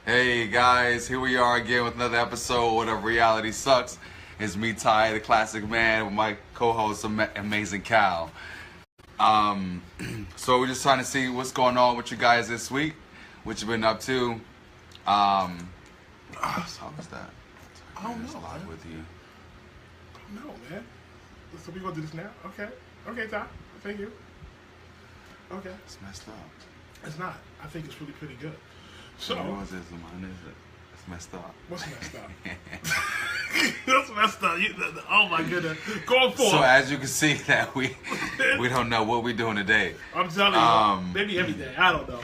Hey guys, here we are again with another episode of Reality Sucks. It's me, Ty, the classic man, with my co-host, Amazing Cal. So we're just trying to see what's going on with you guys this week, what you've been up to. How was that? I don't know, Live man. with you. No, man. So we gonna do this now? Okay. Okay, Ty. Thank you. Okay. It's messed up. It's not. I think it's really pretty good. So, What was it? It's messed up. what's messed up? What's messed up? Oh my goodness. Going forward. So as you can see that we don't know what we're doing today. I'm telling you, maybe every day. I don't know.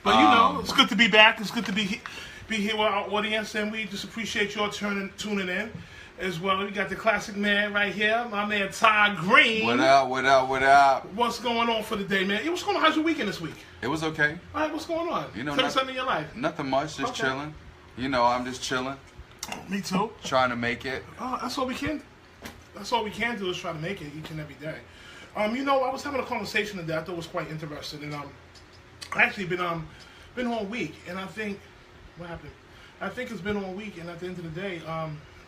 But you know, it's good to be back. It's good to be here with our audience, and we just appreciate y'all tuning in as well. We got the classic man right here, my man Ty Green. What up, what up, what up? What's going on for the day, man? What's going on? How's your weekend this week? It was okay. All right, what's going on? You know, Tell me something in your life. Nothing much, just Okay. chilling. You know, I'm just chilling, Me too. trying to make it. That's all we can. That's all we can do is try to make it each and every day. You know, I was having a conversation today. I thought was quite interesting, and I actually been all week, and I think what happened. I think it's been all week, and at the end of the day,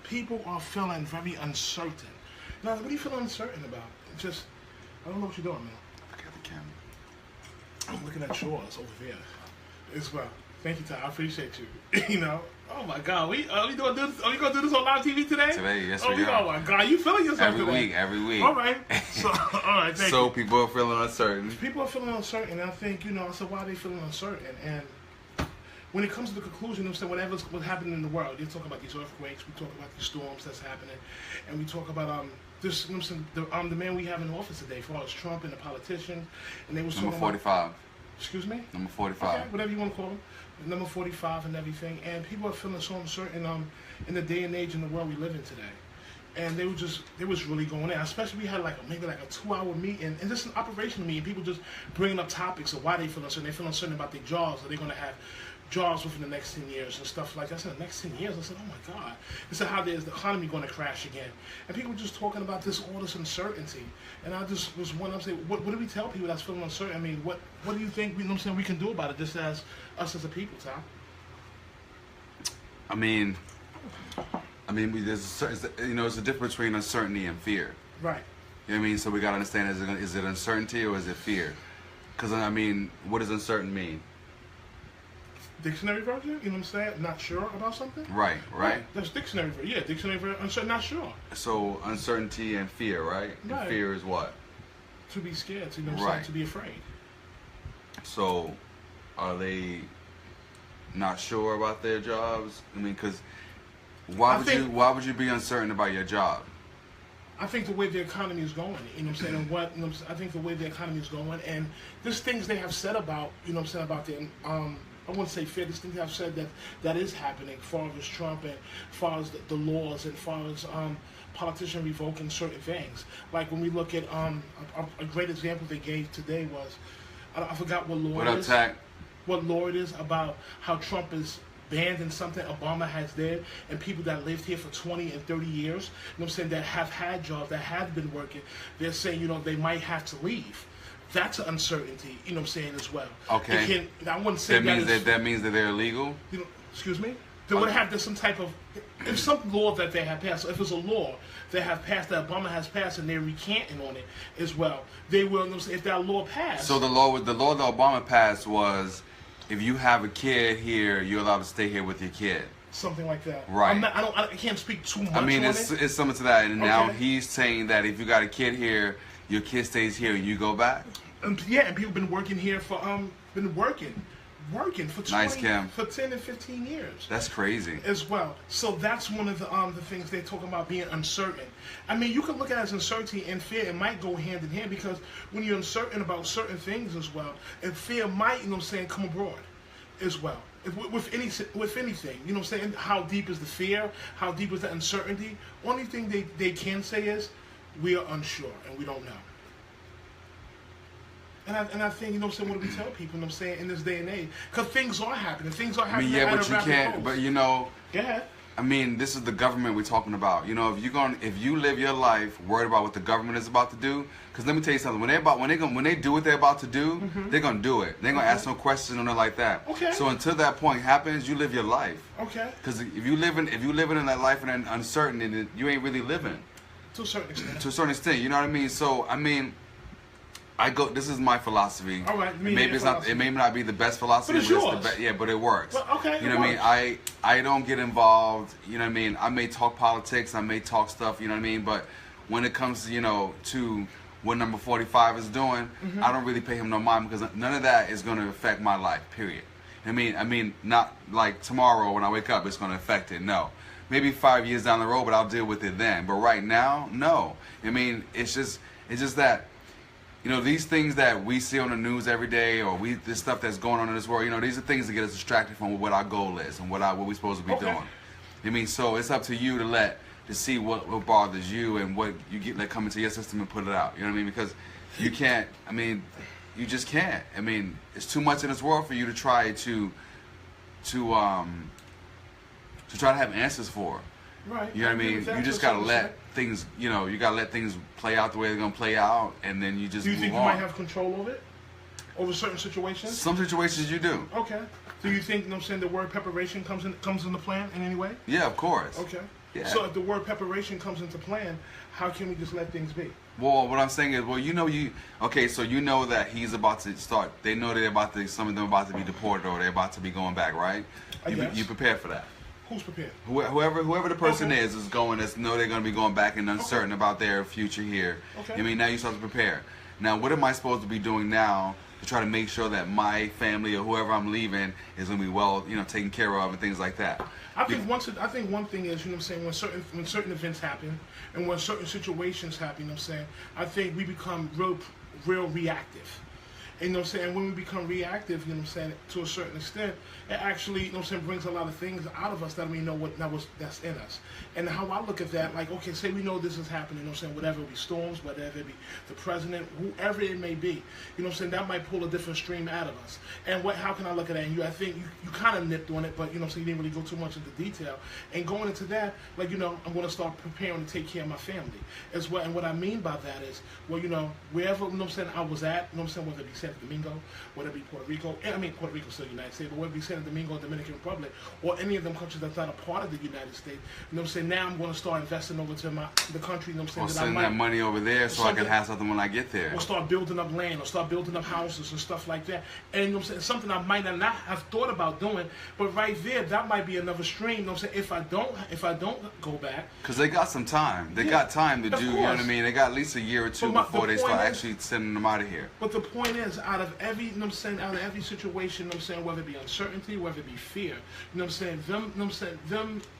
people are feeling very uncertain. Now, what do you feel uncertain about? Just, I don't know what you're doing, man. Forget the camera. I'm looking at yours over there as well. Thank you, Ty. I appreciate you. You know. Oh my God, we gonna do this? Are we gonna do this on live TV today? Today, yes, we we are. Oh my God, you feeling yourself today? Every week. All right. So, all right. Thank So you. people are feeling uncertain. People are feeling uncertain. I think I said, why are they feeling uncertain? And when it comes to the conclusion, I'm saying what's happening in the world, you talk about these earthquakes, we talk about these storms that's happening, and we talk about this. The man we have in office today, as far as Trump and the politicians, and they was Number talking 45. about. Excuse me. Number 45. Okay, whatever you want to call them, number 45 and everything, and people are feeling so uncertain in the day and age in the world we live in today, and they was really going in. Especially we had maybe a 2-hour meeting and just an operational meeting. People just bringing up topics of why they feel uncertain. They feel uncertain about their jobs. Are they going to have jobs within the next 10 years and stuff like that? I said, the next 10 years? I said, oh my God. I said, how is the economy going to crash again? And people were just talking about all this uncertainty. And I just was wondering, I'm saying, what do we tell people that's feeling uncertain? I mean, what do you think we can do about it just as us as a people, Tom? I mean, there's it's a difference between uncertainty and fear. Right. You know what I mean? So we gotta understand: is it uncertainty or is it fear? Because I mean, what does uncertain mean? Dictionary version, you know what I'm saying? Not sure about something? Right. That's dictionary version. Yeah, dictionary version, uncertain, not sure. So uncertainty and fear, right? And Right. fear is what? To be scared, to, you know what I'm saying? Right. To be afraid. So, are they not sure about their jobs? I mean, because why would you be uncertain about your job? I think the way the economy is going, you know what I'm saying, and I think the way the economy is going, and there's things they have said about, you know what I'm saying, about the, I wouldn't say fear, there's things they have said that is happening, as far as Trump and as far as the laws and as far as politicians revoking certain things. Like when we look at, a great example they gave today was, I forgot what law What it up, is. Tack? What law it is about how Trump is banned in something Obama has did, and people that lived here for 20 and 30 years, you know what I'm saying, that have had jobs, that have been working, they're saying, they might have to leave. That's an uncertainty, you know what I'm saying, as well. Okay. I wouldn't say That means that they're illegal. Excuse me? They would have some type of, if some law that they have passed, if it's a law they have passed that Obama has passed and they're recanting on it as well, they will, you know what I'm saying, if that law passed. So the law that Obama passed was, if you have a kid here, you're allowed to stay here with your kid. Something like that. Right. I can't speak too much I mean, on it's something to that. And now Okay. he's saying that if you got a kid here, your kid stays here and you go back. And people been working here for working for 20, Nice, Kim. for 10 and 15 years That's crazy. as well. So that's one of the things they're talking about, being uncertain. I mean, you can look at it as uncertainty and fear. It might go hand in hand, because when you're uncertain about certain things as well, and fear might, you know what I'm saying, come abroad as well. With anything, you know what I'm saying, how deep is the fear? How deep is the uncertainty? Only thing they can say is, we are unsure and we don't know. And I think, you know what I'm saying, what do we tell people, you know what I'm saying, in this day and age? Because things are happening. Things are I happening mean, yeah, at but a you rapid can't. pace. But Go ahead. I mean, this is the government we're talking about. You know, if you live your life worried about what the government is about to do, because let me tell you something. When they do what they're about to do, they're gonna do it. They're gonna ask no questions or nothing like that. Okay. So until that point happens, you live your life. Okay. Because if you living in that life and uncertainty, then you ain't really living. To a certain extent. To a certain extent, you know what I mean. So I mean, this is my philosophy. All right. Maybe it's not. It may not be the best philosophy. But it's yours. Yeah, but it works. Well, okay. You know what I mean? I don't get involved. You know what I mean? I may talk politics. I may talk stuff. You know what I mean? But when it comes, to what number 45 is doing, I don't really pay him no mind because none of that is going to affect my life. Period. I mean, not like tomorrow when I wake up, it's going to affect it. No. Maybe 5 years down the road, but I'll deal with it then. But right now, no. I mean, it's just that. These things that we see on the news every day, or this stuff that's going on in this world, these are things that get us distracted from what our goal is and what we're supposed to be doing. I mean, so it's up to you to see what bothers you and what you let come into your system and put it out. You know what I mean? Because you can't. I mean, you just can't. I mean, it's too much in this world for you to try to have answers for. Right. You know what I mean? You just gotta let things. You gotta let things play out the way they're gonna play out, and then you just. Do you think move you on. might have control over it, over certain situations? Some situations you do. Okay. Do you think, the word preparation comes into plan in any way? Yeah, of course. Okay. Yeah. So if the word preparation comes into plan, how can we just let things be? Well, what I'm saying is, so you know that he's about to start. They know some of them are about to be deported or they're about to be going back, right? You prepare for that. Who's prepared? Whoever the person is going. Know they're going to be going back and uncertain about their future here. Okay. I mean, now you start to prepare. Now, what am I supposed to be doing now to try to make sure that my family or whoever I'm leaving is going to be well, taken care of and things like that? I think one thing is, when certain events happen and when certain situations happen, I think we become real reactive. And when we become reactive, to a certain extent, it actually, brings a lot of things out of us that we know that's in us. And how I look at that, like, okay, say we know this is happening, whatever it be storms, whatever it be the president, whoever it may be, that might pull a different stream out of us. And how can I look at that? And I think you kind of nipped on it, but, you didn't really go too much into detail. And going into that, like, I'm going to start preparing to take care of my family as well. And what I mean by that is, well, wherever, I was at, whether it be Santo Domingo, whether it be Puerto Rico, Puerto Rico is still the United States, but whether it be Santo Domingo, Dominican Republic, or any of them countries that's not a part of the United States, now I'm going to start investing over to the country, Or send that money over there so I can have something when I get there. Or start building up land, or start building up houses and stuff like that. And something I might not have thought about doing, but right there, that might be another stream. If I don't go back, because they got some time. They got time to do. You know what I mean? They got at least a year or two before they start actually sending them out of here. But the point is, out of every situation, whether it be uncertainty, whether it be fear, them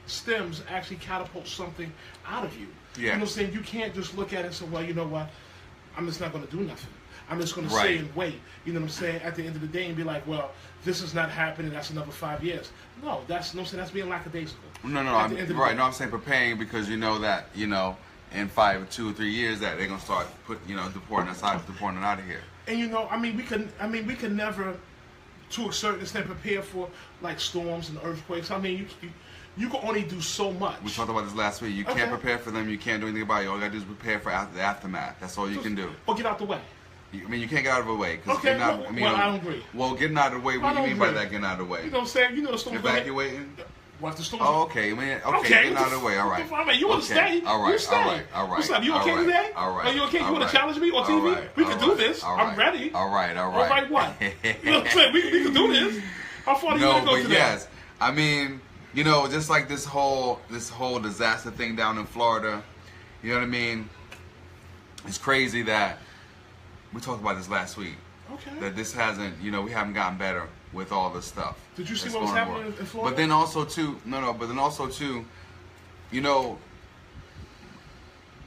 stems actually catapult something out of you. Yeah. You can't just look at it and say, well, you know what, I'm just not going to do nothing. I'm just going to stay and wait. At the end of the day, and be like, well, this is not happening. That's another 5 years. No, that's being lackadaisical. No. I'm saying preparing because you know that in 2 or 3 years that they're gonna start deporting us out of here. And we can never, to a certain extent, prepare for like storms and earthquakes. You can only do so much. We talked about this last week. You can't prepare for them. You can't do anything about it. All you gotta do is prepare for the aftermath. That's all you can do. Or get out the way. You can't get out of the way. Okay, I don't agree. Well, getting out of the way, what do you mean by that, getting out of the way? You know what I'm saying? The storm. Evacuating? What, the storm? Oh, okay. Getting out of the way, all right. You want to stay? All right, you stay. all right. What's up, you okay today? All right. Are you okay? You want to challenge me on TV? We can do this. I'm ready. All right. All right, what? You know what I'm saying? We can do this. How far do you want to go today? Yes. Just like this whole disaster thing down in Florida, you know what I mean? It's crazy that we talked about this last week. Okay. That this hasn't, we haven't gotten better with all this stuff. Did you see what was happening in Florida? But then also too,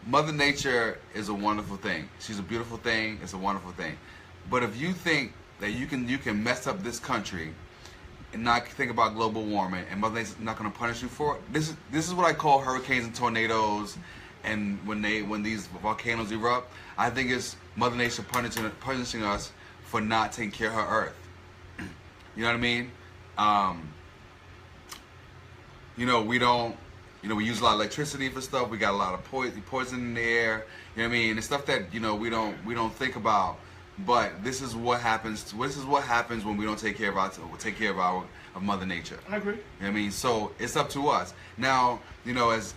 Mother Nature is a wonderful thing. She's a beautiful thing. It's a wonderful thing. But if you think that you can mess up this country and not think about global warming, and Mother Nature's not going to punish you for it, this is what I call hurricanes and tornadoes. And when these volcanoes erupt, I think it's Mother Nature punishing us for not taking care of her Earth. You know what I mean? you know, we don't, you know, we use a lot of electricity for stuff. We got a lot of poison in the air. You know what I mean? It's stuff that, you know, we don't think about. But this is what happens. This is what happens when we don't take care of of Mother Nature. I agree. You know what I mean? So it's up to us. Now, you know, as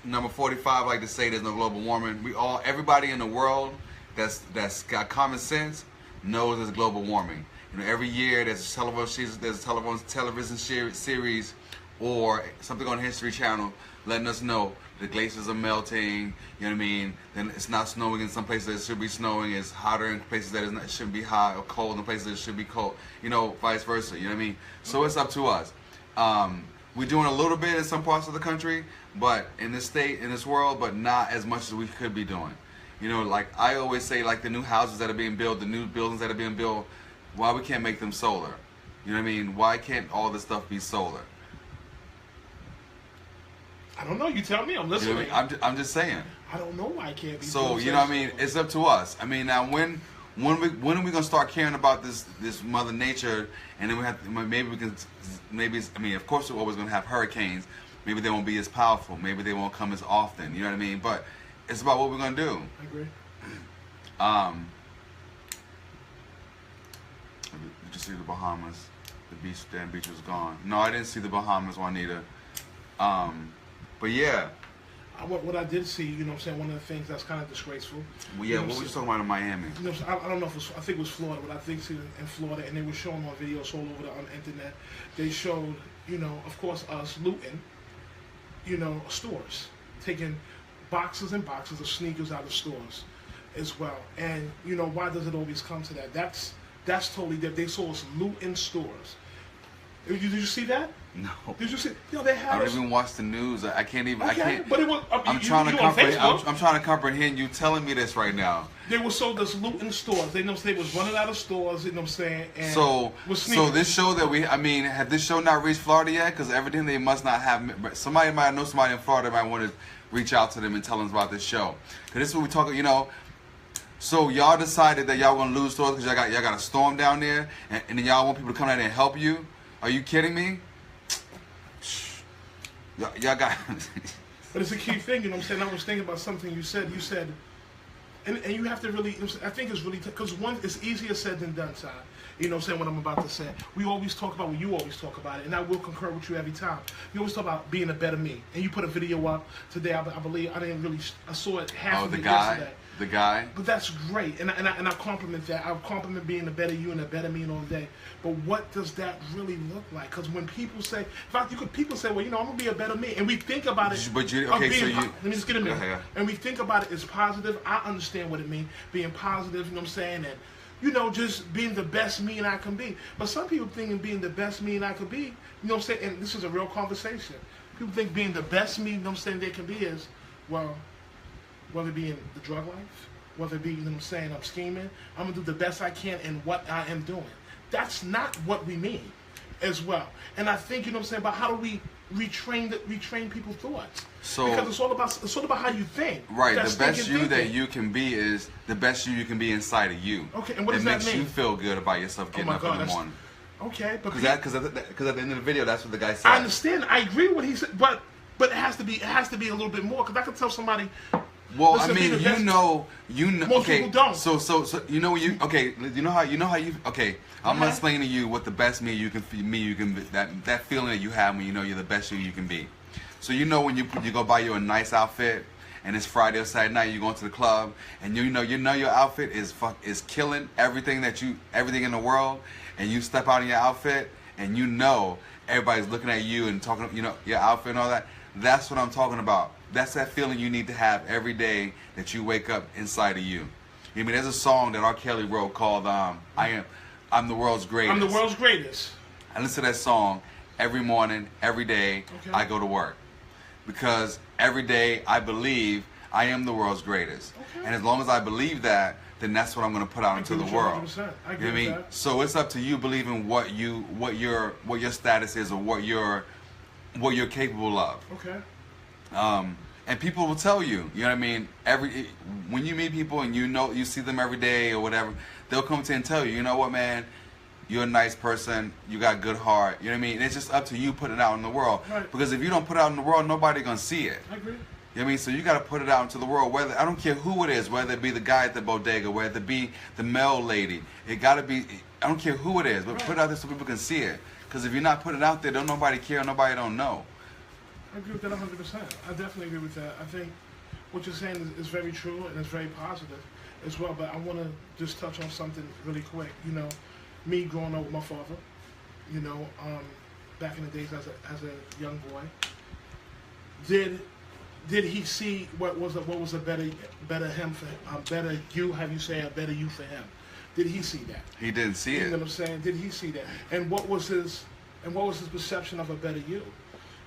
number 45 like to say, there's no global warming. Everybody in the world that's got common sense knows there's global warming. You know, every year there's a television series or something on History Channel letting us know the glaciers are melting. You know what I mean? Then it's not snowing in some places that it should be snowing. It's hotter in places that it shouldn't be hot, or cold in places that it should be cold. You know, vice versa. You know what I mean? So it's up to us. We're doing a little bit in some parts of the country, but in this state, in this world, but not as much as we could be doing. You know, like I always say, like the new houses that are being built, the new buildings that are being built, why we can't make them solar? You know what I mean? Why can't all this stuff be solar? I don't know. You tell me. I'm listening. You know what I mean? I'm just saying. I don't know why I can't be. So you know what I mean? It's up to us. I mean, now when are we gonna start caring about this Mother Nature? And then we have to, of course we're always gonna have hurricanes. Maybe they won't be as powerful. Maybe they won't come as often. You know what I mean? But it's about what we're gonna do. I agree. Did you see the Bahamas? The damn beach was gone. No, I didn't see the Bahamas, Juanita. But yeah. What I did see, you know what I'm saying, one of the things that's kind of disgraceful. Well, yeah, what were you talking about in Miami? You know, I don't know if I think it was Florida, but I think it's in Florida, and they were showing on videos all over the internet. They showed, you know, of course, us looting, you know, stores, taking boxes and boxes of sneakers out of stores as well. And, you know, why does it always come to that? That's totally that they saw us loot in stores. Did you see that? No. Did you see? You know, they had. I don't even watch the news. I can't even. Okay, I can't. But it was. I'm trying to comprehend you telling me this right now. They were sold us loot in stores. They know they was running out of stores. You know what I'm saying? And so this show that had this show not reached Florida yet? Because evidently they must not have. Somebody might know somebody in Florida might want to reach out to them and tell them about this show. Because this is what we talking. You know. So y'all decided that y'all want to lose stores because y'all got a storm down there, and then y'all want people to come down there and help you. Are you kidding me? Y'all got. But it's a key thing, you know what I'm saying? I was thinking about something you said. You said, and you have to really. I think it's really because one, it's easier said than done, side. You know what I'm saying? What I'm about to say. We always talk about what you always talk about it, and I will concur with you every time. You always talk about being a better me, and you put a video up today. I believe I saw it half of it yesterday. The guy. But that's great, and I compliment that. I compliment being a better you and a better me all day. But what does that really look like? Because when people say, people say, well, you know, I'm gonna be a better me, and we think about it. But you okay? So you. Let me just get a minute. And we think about it as positive. I understand what it means, being positive. You know what I'm saying? And you know, just being the best me and I can be. But some people think being the best me and I can be. You know what I'm saying? And this is a real conversation. People think being the best me, you know what I'm saying, they can be is, well, whether it be in the drug life, whether it be, you know what I'm saying, I'm scheming, I'm going to do the best I can in what I am doing. That's not what we mean as well. And I think, you know what I'm saying, about how do we retrain people's thoughts. Because it's all about how you think. Right, the best you that you can be is the best you can be inside of you. Okay, and what does that mean? It makes you feel good about yourself getting up in the morning. Okay, but because at the end of the video, that's what the guy said. I understand. I agree with what he said, but it has to be a little bit more. Because I can tell somebody. Well, I mean, you know. Most people don't. So you know you how you okay. I'm gonna explain to you what the best me you can be, that feeling that you have when you know you're the best you can be. So you know when you go buy you a nice outfit and it's Friday or Saturday night, you go into the club and you know your outfit is killing everything in the world, and you step out in your outfit and you know everybody's looking at you and talking, you know, your outfit and all that. That's what I'm talking about. That's that feeling you need to have every day that you wake up inside of you. I mean, there's a song that R. Kelly wrote called I'm the World's Greatest. I'm the World's Greatest. I listen to that song every morning, every day I go to work. Because every day I believe I am the world's greatest. Okay. And as long as I believe that, then that's what I'm going to put out into the world. 100%. I agree you know what I mean? That. So it's up to you believing what your status is or what you're capable of. Okay. And people will tell you, you know what I mean? When you meet people and you see them every day or whatever, they'll come to you and tell you, you know what, man, you're a nice person, you got good heart, you know what I mean? And it's just up to you putting it out in the world. Right. Because if you don't put it out in the world, nobody gonna see it. I agree. You know what I mean? So you gotta put it out into the world. Whether I don't care who it is, whether it be the guy at the bodega, whether it be the mail lady, it gotta be. I don't care who it is, but put it out there so people can see it. Because if you're not putting it out there, don't nobody care, nobody don't know. I agree with that 100%. I definitely agree with that. I think what you're saying is very true and it's very positive as well. But I want to just touch on something really quick. You know, me growing up with my father, you know, back in the days as a young boy, did he see what was a better him for better you? Have you say a better you for him? Did he see that? He didn't see it. You know what I'm saying? Did he see that? And what was his perception of a better you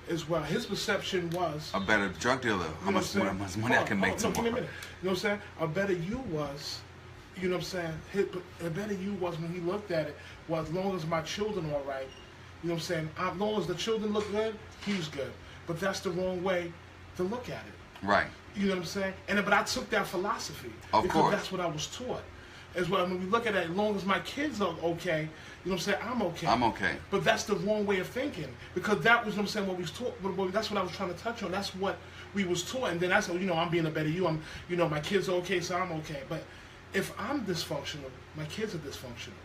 as well? His perception was a better drug dealer. How much money I can make tomorrow. Give me a minute. You know what I'm saying? A better you was, you know what I'm saying? A better you was when he looked at it was, as long as my children are all right, you know what I'm saying? As long as the children look good, he was good. But that's the wrong way to look at it. Right. You know what I'm saying? But I took that philosophy. Of because course. that's what I was taught. As well, when we look at it, as long as my kids are okay, you know what I'm saying, I'm okay. I'm okay. But that's the wrong way of thinking. Because that was, you know what I'm saying, what we was taught, that's what I was trying to touch on. That's what we was taught. And then that's, you know, I'm being a better you. I'm, you know, my kids are okay, so I'm okay. But if I'm dysfunctional, my kids are dysfunctional.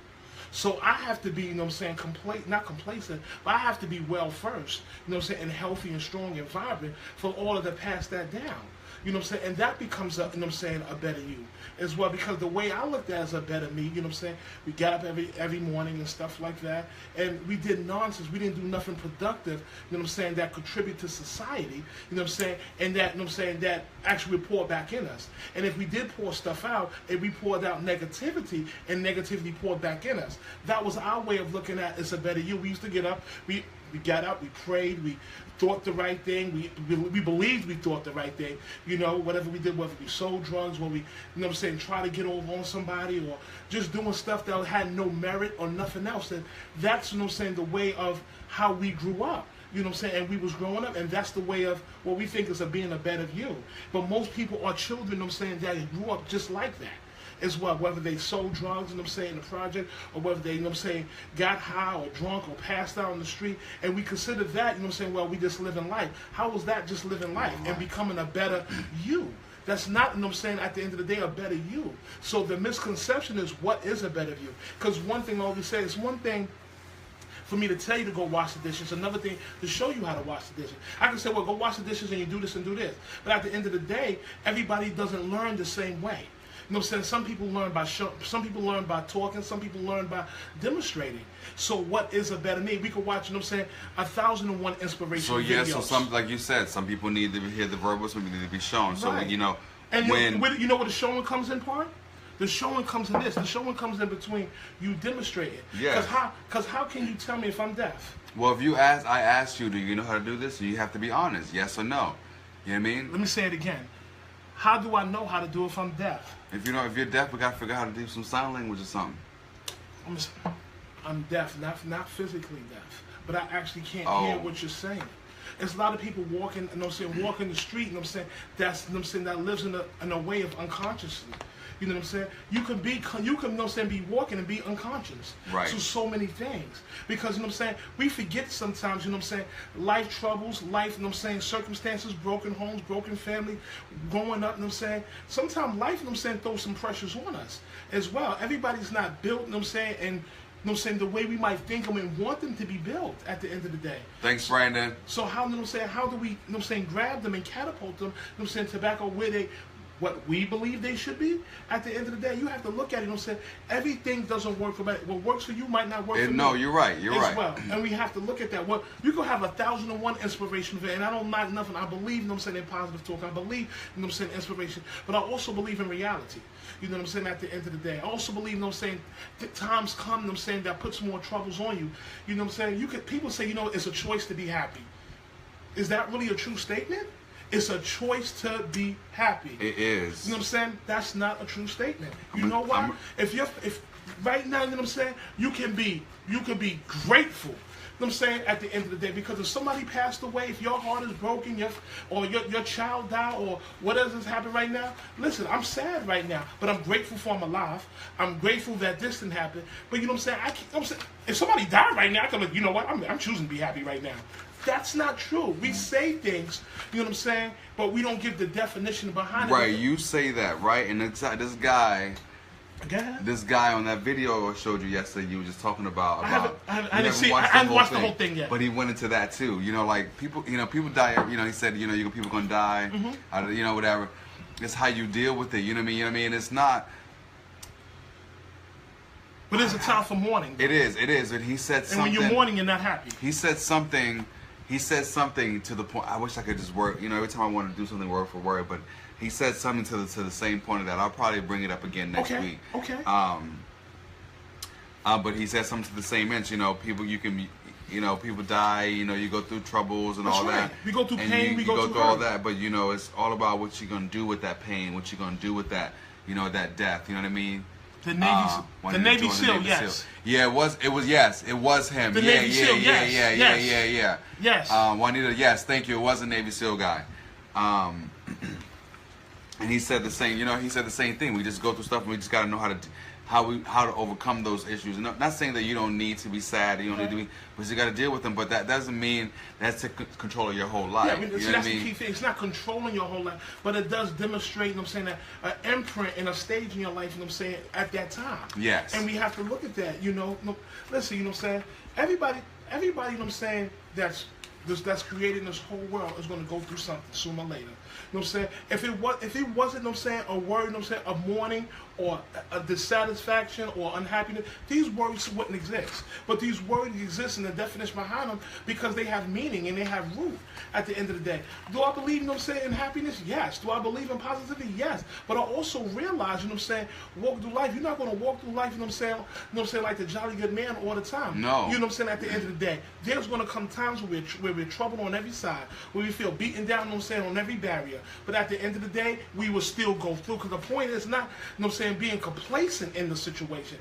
So I have to be, you know what I'm saying, not complacent, but I have to be well first, you know what I'm saying, and healthy and strong and vibrant for all of to pass that down. You know what I'm saying? And that becomes, you know what I'm saying, a better you as well. Because the way I looked at it as a better me, you know what I'm saying? We got up every morning and stuff like that. And we did nonsense. We didn't do nothing productive, you know what I'm saying, that contribute to society, you know what I'm saying? And that, you know what I'm saying, that actually would pour back in us. And if we did pour stuff out, and we poured out negativity, and negativity poured back in us, that was our way of looking at it's a better you. We used to get up, we got up, we prayed, we thought the right thing, we believed we thought the right thing, you know, whatever we did, whether we sold drugs, whether we, you know what I'm saying, try to get over on somebody, or just doing stuff that had no merit or nothing else. And that's, you know what I'm saying, the way of how we grew up. You know what I'm saying? And we was growing up, and that's the way of what we think is being a better you. But most people are children, you know what I'm saying, that grew up just like that as well, whether they sold drugs, you know what I'm saying, in the project, or whether they, you know what I'm saying, got high or drunk or passed out on the street, and we consider that, you know what I'm saying, well, we just living life. How was that just living life and becoming a better you? That's not, you know what I'm saying, at the end of the day, a better you. So the misconception is, what is a better you? Because one thing I always say, it's one thing for me to tell you to go wash the dishes, another thing to show you how to wash the dishes. I can say, well, go wash the dishes and you do this and do this. But at the end of the day, everybody doesn't learn the same way. You know what I'm saying? Some people learn by some people learn by talking, some people learn by demonstrating. So what is a better me? We could watch, you know what I'm saying, 1,001 inspirational videos. So some, like you said, some people need to hear the verbal, some people need to be shown. So Right. you know, And when you know where the showing comes in part? The showing comes in this. The showing comes in between you demonstrating. Yeah. Because how can you tell me if I'm deaf? well, if I asked you, do you know how to do this? You have to be honest, yes or no. You know what I mean? Let me say it again. How do I know how to do it if I'm deaf? If you're deaf, we gotta figure out how to do some sign language or something. I'm deaf, not physically deaf, but I actually can't Oh. hear what you're saying. There's a lot of people walking, you know what I'm saying, walking the street, you know what I'm saying, that's, you know what I'm saying, that lives in a way of unconsciously. You know what I'm saying? You can, you know what I'm saying, be walking and be unconscious Right. to so many things. Because, you know what I'm saying, we forget sometimes, you know what I'm saying, life troubles, life, you know what I'm saying, circumstances, broken homes, broken family, growing up, you know what I'm saying. Sometimes life, you know what I'm saying, throws some pressures on us as well. Everybody's not built, you know what I'm saying, and you know what I'm saying, the way we might think them and want them to be built at the end of the day. Thanks, Brandon. So how, you know what I'm saying, how do we, you know what I'm saying, grab them and catapult them, you know what I'm saying, tobacco where they, what we believe they should be? At the end of the day, you have to look at it, you know what I'm saying, everything doesn't work for me. What works for you might not work for me. No, you're right, you're as right. well. And we have to look at that. Well, you can have 1,001 inspiration, and I don't knock nothing. I believe, you know what I'm saying, in positive talk. I believe, you know what I'm saying, inspiration. But I also believe in reality. You know what I'm saying, at the end of the day. I also believe, you know what I'm saying, that times come, you know what I'm saying, that puts more troubles on you. You know what I'm saying? People say, you know, it's a choice to be happy. Is that really a true statement? It's a choice to be happy. It is. You know what I'm saying? That's not a true statement. You know why? If right now, you know what I'm saying, you can be grateful know what I'm saying, at the end of the day, because if somebody passed away, if your heart is broken, or your child died, or whatever has happened right now, listen, I'm sad right now, but I'm grateful for I'm alive. I'm grateful that this didn't happen. But you know what I'm saying? I'm saying, if somebody died right now, I can, you know what, I'm choosing to be happy right now. That's not true. We say things, you know what I'm saying, but we don't give the definition behind it. Right, you say that, right? And it's, this guy on that video I showed you yesterday, you were just talking about. I haven't watched the whole thing yet. But he went into that too. You know, like people die. You know, he said, you know, people gonna die. You know, whatever. It's how you deal with it. You know what I mean? You know what I mean? It's not. But it's a time for mourning. It is. But he said something. And when you're mourning, you're not happy. He said something to the point. I wish I could just work. You know, every time I want to do something word for word, but he said something to the same point of that. I'll probably bring it up again next week. Okay. But he said something to the same inch. You know, people people die. You know, you go through troubles and That's all right. that. We go through pain. We go through all hurt. that. But you know, it's all about what you're gonna do with that pain. What you're gonna do with that. You know, that death. You know what I mean? The Navy SEAL, yes. Yeah, it was him. The Navy SEAL, yes. Yeah. Yes. Juanita, yes, thank you. It was a Navy SEAL guy. And he said the same. You know, he said the same thing. We just go through stuff, and we just got to know how to overcome those issues. And not saying that you don't need to be sad, you don't need to be, but you got to deal with them. But that doesn't mean that's to control your whole life. Yeah, I mean, that's the key thing. It's not controlling your whole life, but it does demonstrate, you know what I'm saying, an imprint and a stage in your life, you know what I'm saying, at that time. Yes. And we have to look at that, you know. Listen, you know what I'm saying? Everybody, you know what I'm saying, that's created in this whole world is going to go through something sooner or later. You know what I'm saying? If it wasn't, you know what I'm saying, a word, you know what I'm saying, of mourning or a dissatisfaction or unhappiness, these words wouldn't exist. But these words exist in the definition behind them because they have meaning and they have root at the end of the day. Do I believe, you know what I'm saying, in happiness? Yes. Do I believe in positivity? Yes. But I also realize, you know what I'm saying, walk through life. You're not going to walk through life, you know what I'm saying, like the jolly good man all the time. No. You know what I'm saying, at the end of the day. There's going to come times where we're troubled on every side, where we feel beaten down, you know what I'm saying, on every barrier. But at the end of the day, we will still go through. Because the point is not, you know what I'm saying, being complacent in the situation,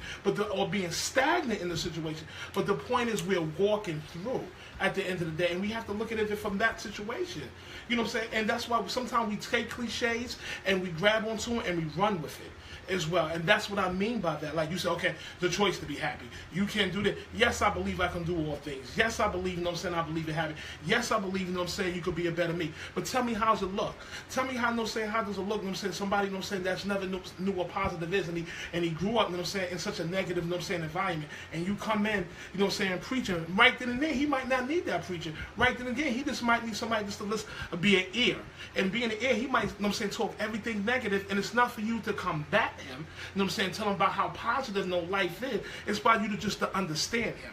or being stagnant in the situation. But the point is we're walking through at the end of the day. And we have to look at it from that situation. You know what I'm saying? And that's why sometimes we take cliches and we grab onto them and we run with it as well. And that's what I mean by that. Like you said, okay, the choice to be happy. You can't do that. Yes, I believe I can do all things. Yes, I believe, you know what I'm saying, I believe in happy. Yes, I believe, you know what I'm saying, you could be a better me. But tell me, how's it look? Tell me how, you know what I'm saying, how does it look, you know what I'm saying, somebody, you know what I'm saying, that's never knew what positive is, and he grew up, you know what I'm saying, in such a negative, you know what I'm saying, environment, and you come in, you know what I'm saying, preaching, right then and there, he might not need that preaching. Right then and again, he just might need somebody just to listen, be an ear. And being an ear, he might, you know what I'm saying, talk everything negative, and it's not for you to combat him, you know what I'm saying, tell him about how positive life is. It's by you to understand him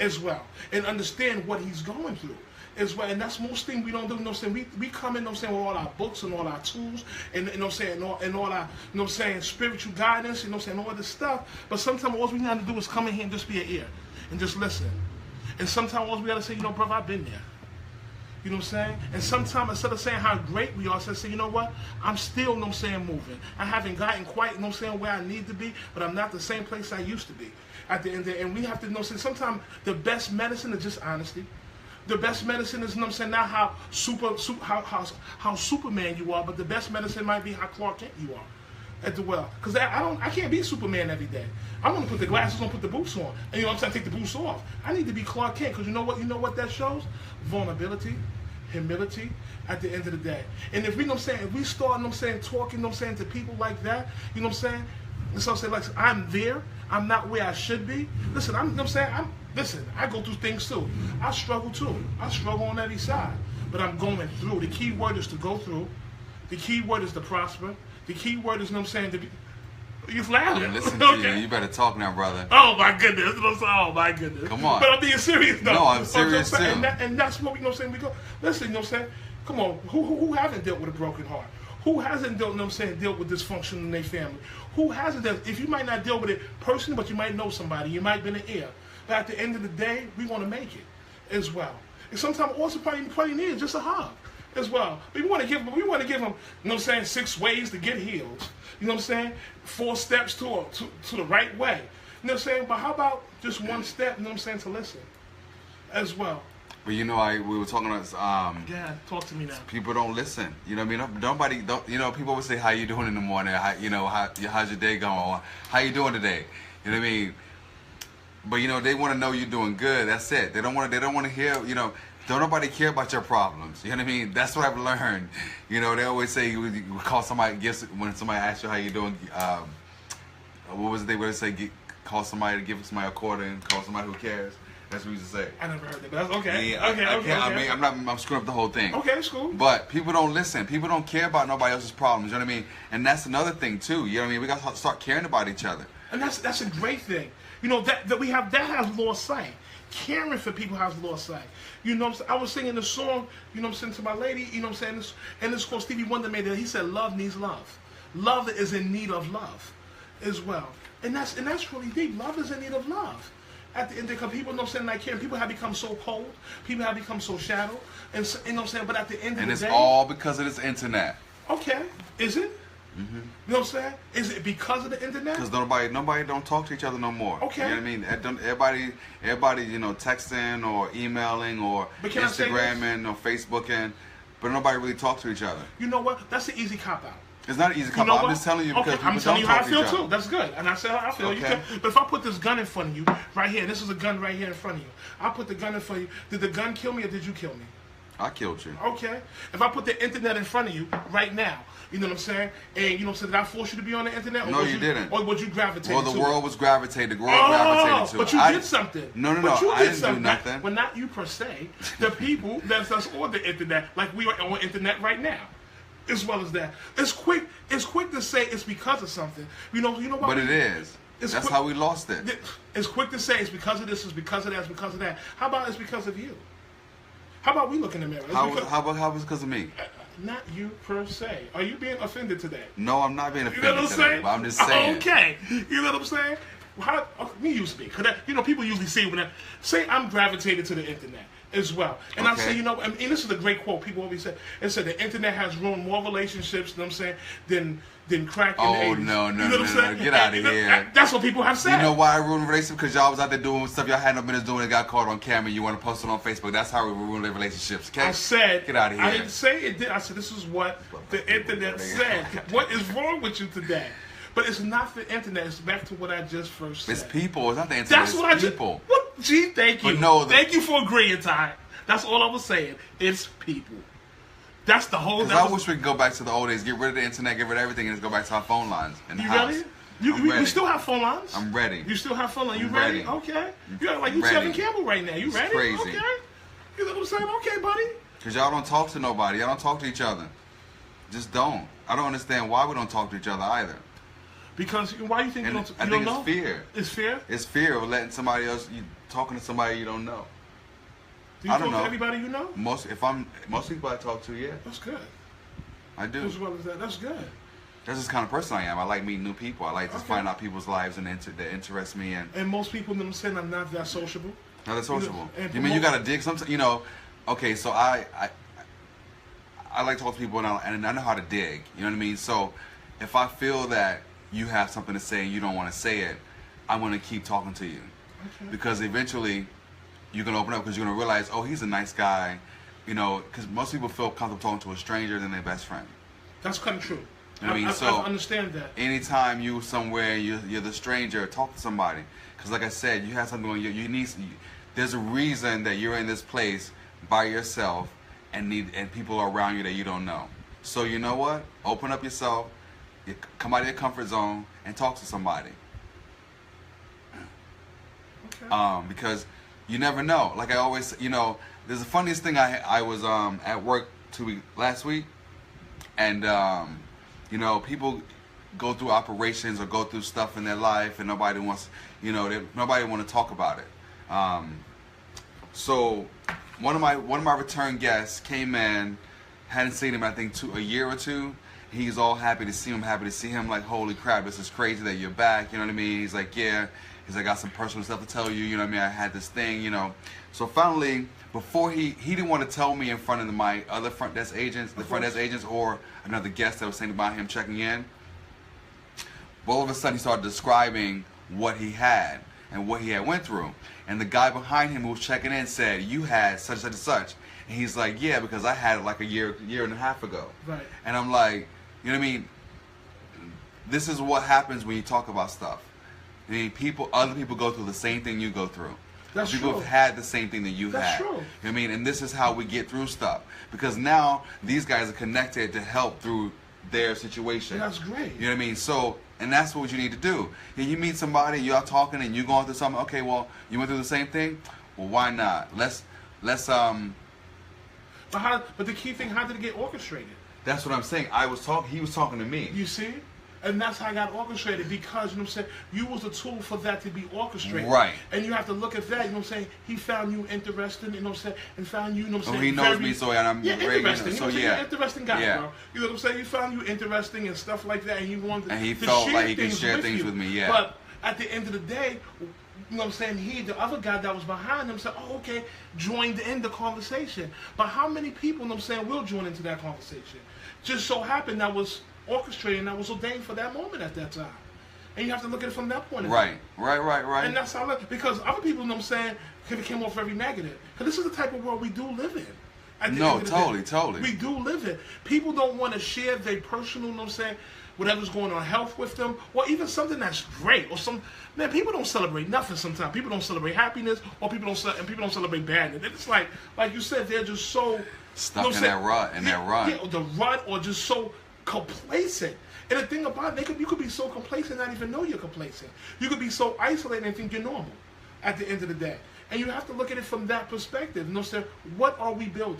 as well, and understand what he's going through as well. And that's most things we don't do. You know what I'm saying? We come in, you know what I'm saying, with all our books and all our tools, and you know what I'm saying, and all our, you know what I'm saying, spiritual guidance, you know what I'm saying, all this stuff. But sometimes all we got to do is come in here and just be an ear and just listen. And sometimes all we got to say, you know, brother, I've been there. You know what I'm saying? And sometimes instead of saying how great we are, say, you know what? I'm still, you know what I'm saying, moving. I haven't gotten quite, you know what I'm saying, where I need to be, but I'm not the same place I used to be at the end of the day. And we have to, you know what I'm saying, sometimes the best medicine is just honesty. The best medicine is, you know what I'm saying, not how Superman you are, but the best medicine might be how Clark Kent you are at the well. Because I can't be Superman every day. I'm going to put the glasses on, put the boots on. And you know what I'm saying, take the boots off. I need to be Clark Kent, because you know what that shows? Vulnerability, humility at the end of the day. And if we, you know what I'm saying, if we start, you know what I'm saying, talking, you know what I'm saying, to people like that, you know what I'm saying? And so I'm saying, like, I'm there, I'm not where I should be. Listen, you know what I'm saying, listen, I go through things too. I struggle too. I struggle on every side. But I'm going through. The key word is to go through. The key word is to prosper. The key word is, you know what I'm saying, to be... You're laughing. Listen to you. You better talk now, brother. Oh, my goodness. Oh, my goodness. Come on. But I'm being serious, though. No, I'm serious, too. And that's what, you know what I'm saying, we go... Listen, you know what I'm saying? Come on. Who haven't dealt with a broken heart? Who hasn't dealt, you know what I'm saying, dealt with dysfunction in their family? Who hasn't dealt... If you might not deal with it personally, but you might know somebody. You might be an ear. But at the end of the day, we want to make it as well. And sometimes also probably need just a hug as well. But we want to give them, you know what I'm saying, 6 ways to get healed. You know what I'm saying? 4 steps to the right way. You know what I'm saying? But how about just 1 step, you know what I'm saying, to listen? as well. But you know, we were talking about Yeah, talk to me now. people don't listen. You know what I mean? Nobody don't. You know, people always say, "How you doing in the morning? How's your day going? Or, how you doing today?" You know what I mean? But you know, they want to know you're doing good. That's it. They don't want to hear. You know, don't nobody care about your problems. You know what I mean? That's what I've learned. You know, they always say you call somebody when somebody asks you how you doing. What was it they would say? Call somebody to give somebody a quarter and call somebody who cares. That's what we used to say. I never heard that, but that's okay. Yeah, Okay. I mean, I'm screwing up the whole thing. Okay, it's cool. But people don't listen. People don't care about nobody else's problems. You know what I mean? And that's another thing too. You know what I mean? We got to start caring about each other. And that's a great thing. You know, that we have, that has lost sight. Caring for people has lost sight. You know what I'm saying? I was singing this song, you know what I'm saying, to my lady, you know what I'm saying? And this called Stevie Wonder made it. He said, love needs love. Love is in need of love as well. And that's really deep. Love is in need of love. At the end, because people, you know what I'm saying, like caring. People have become so cold. People have become so shallow. And so, you know what I'm saying? But at the end of the day. And it's all because of this internet. Okay. Is it? Mm-hmm. You know what I'm saying? Is it because of the internet? Because nobody don't talk to each other no more. Okay. You know what I mean? Everybody, you know, texting or emailing or Instagramming or Facebooking, but nobody really talks to each other. You know what? That's an easy cop out. It's not an easy cop out. I'm just telling you because people I'm telling you don't how talk I to feel each other. too. That's good. And I say how I feel. Okay. You can, but if I put this gun in front of you, right here, this is a gun right here in front of you. I put the gun in front of you. Did the gun kill me or did you kill me? I killed you. Okay. If I put the internet in front of you right now, you know what I'm saying? And you know what I'm saying? Did I force you to be on the internet? Or No, you didn't. Or would you gravitate? Well, the world was gravitated. The world Oh, gravitated to but it. you did something. No. But you I did didn't something. do nothing. Well, not you per se. The people that's on the internet, like we are on internet right now. As well as that, it's quick to say it's because of something. You know what? But it is. That's how we lost it. It's quick to say it's because of this, it's because of that, it's because of that. How about it's because of you? How about we look in the mirror? How was it because of me? Not you per se. Are you being offended today? No, I'm not being You offended know what I'm today, saying? but I'm just saying. Okay. You know what I'm saying? Me used to be. Cause you know, people usually say say I'm gravitated to the internet as well. And I say, you know, and this is a great quote. People always say, it said the internet has ruined more relationships, you know what I'm saying, than crack in the 80s. No. You know what I'm saying? Get out of here. That's what people have said. You know why I ruined a relationship? Because y'all was out there doing stuff y'all had no business doing and got caught on camera. You want to post it on Facebook. That's how we ruin their relationships. Okay? I said, get out of here. I didn't say it did. I said, this is what the internet said. What is wrong with you today? But it's not the internet. It's back to what I just first said. It's people. It's not the internet. That's what it's people. Gee, thank you. But no, thank you for agreeing, Ty. That's all I was saying. It's people. That's the whole. Because I wish we could go back to the old days, get rid of the internet, get rid of everything, and just go back to our phone lines in the house. Ready? I'm ready. We still have phone lines. I'm ready. You still have phone lines. You I'm ready? ready. Okay. You act like you Ready. Kevin Campbell right now. You It's ready? crazy. Okay. You know what I'm saying? Okay, buddy. Because y'all don't talk to nobody. Y'all don't talk to each other. Just don't. I don't understand why we don't talk to each other either. Because why do you think And you don't? I You think don't it's know? fear. It's fear. It's fear of letting somebody else, talking to somebody you don't know. Do you I don't talk know. to everybody you know? Most people I talk to, yeah, That's good. I do. As well as that, that's good. That's just the kind of person I am. I like meeting new people. I like to Okay. find out people's lives and that interest me in. And most people, you know what I'm saying, are not that sociable. Not that sociable. and You mean you promote- gotta dig sometimes? You know, okay. So I like to talk to people and I know how to dig. You know what I mean? So if I feel that you have something to say and you don't want to say it, I'm gonna keep talking to you Okay. because eventually you're gonna open up because you're gonna realize, oh, he's a nice guy. You know, because most people feel comfortable talking to a stranger than their best friend. That's kind of true. I mean, I so understand that. anytime you somewhere, you're the stranger, talk to somebody. Because like I said, you have something on you need. There's a reason that you're in this place by yourself and people are around you that you don't know. So you know what? Open up yourself, come out of your comfort zone, and talk to somebody. Okay. Because you never know. Like I always, there's the funniest thing. I was at work last week, and people go through operations or go through stuff in their life, and nobody wants, nobody want to talk about it. So one of my return guests came in, hadn't seen him I think a year or two. He's all happy to see him. Like, holy crap, this is crazy that you're back. You know what I mean? He's like, yeah. He's like, I got some personal stuff to tell you. You know what I mean? I had this thing. So finally, before he didn't want to tell me in front of my other front desk agents, or another guest that was saying about him checking in. But all of a sudden, he started describing what he had. and what he had went through. And the guy behind him who was checking in said, "You had such and such." And he's like, "Yeah, because I had it like a year and a half ago." Right. And I'm like, you know what I mean? This is what happens when you talk about stuff. I mean, other people go through the same thing you go through. That's people true. have had the same thing that you've That's had. true. You know what I mean? And this is how we get through stuff. Because now these guys are connected to help through their situation. That's great. You know what I mean? So, and that's what you need to do. You meet somebody, y'all talking, and you going through something. Okay, well, you went through the same thing. Well, why not? Let's. But the key thing, how did it get orchestrated? That's what I'm saying. He was talking to me. You see? And that's how I got orchestrated because, you know what I'm saying, you was a tool for that to be orchestrated. Right. And you have to look at that, you know what I'm saying, he found you interesting, you know what I'm saying, and found you know what I'm saying. He knows me, so I'm interesting. You know what I'm saying? yeah. You're an interesting guy, Yeah. bro. You know what I'm saying? You found you interesting and stuff like that, and you wanted And he to felt share like he could things share things you. with me, yeah. But at the end of the day, you know what I'm saying, the other guy that was behind him said, oh, okay, joined in the conversation. But how many people, you know what I'm saying, will join into that conversation? Just so happened that was orchestrated and that was ordained for that moment at that time. And you have to look at it from that point of view. Right. And that's how I look. Because other people, you know what I'm saying, could have came off very negative. Because this is the type of world we do live in. No, totally. We do live in. People don't want to share their personal, you know what I'm saying, whatever's going on health with them, or even something that's great, or man, people don't celebrate nothing sometimes. People don't celebrate happiness, or people don't celebrate badness. It's like you said, they're just so stuck in that rut, Yeah, the rut, or just so complacent. And the thing about it, you could be so complacent and not even know you're complacent. You could be so isolated and think you're normal at the end of the day. And you have to look at it from that perspective. You know what I'm saying? What are we building?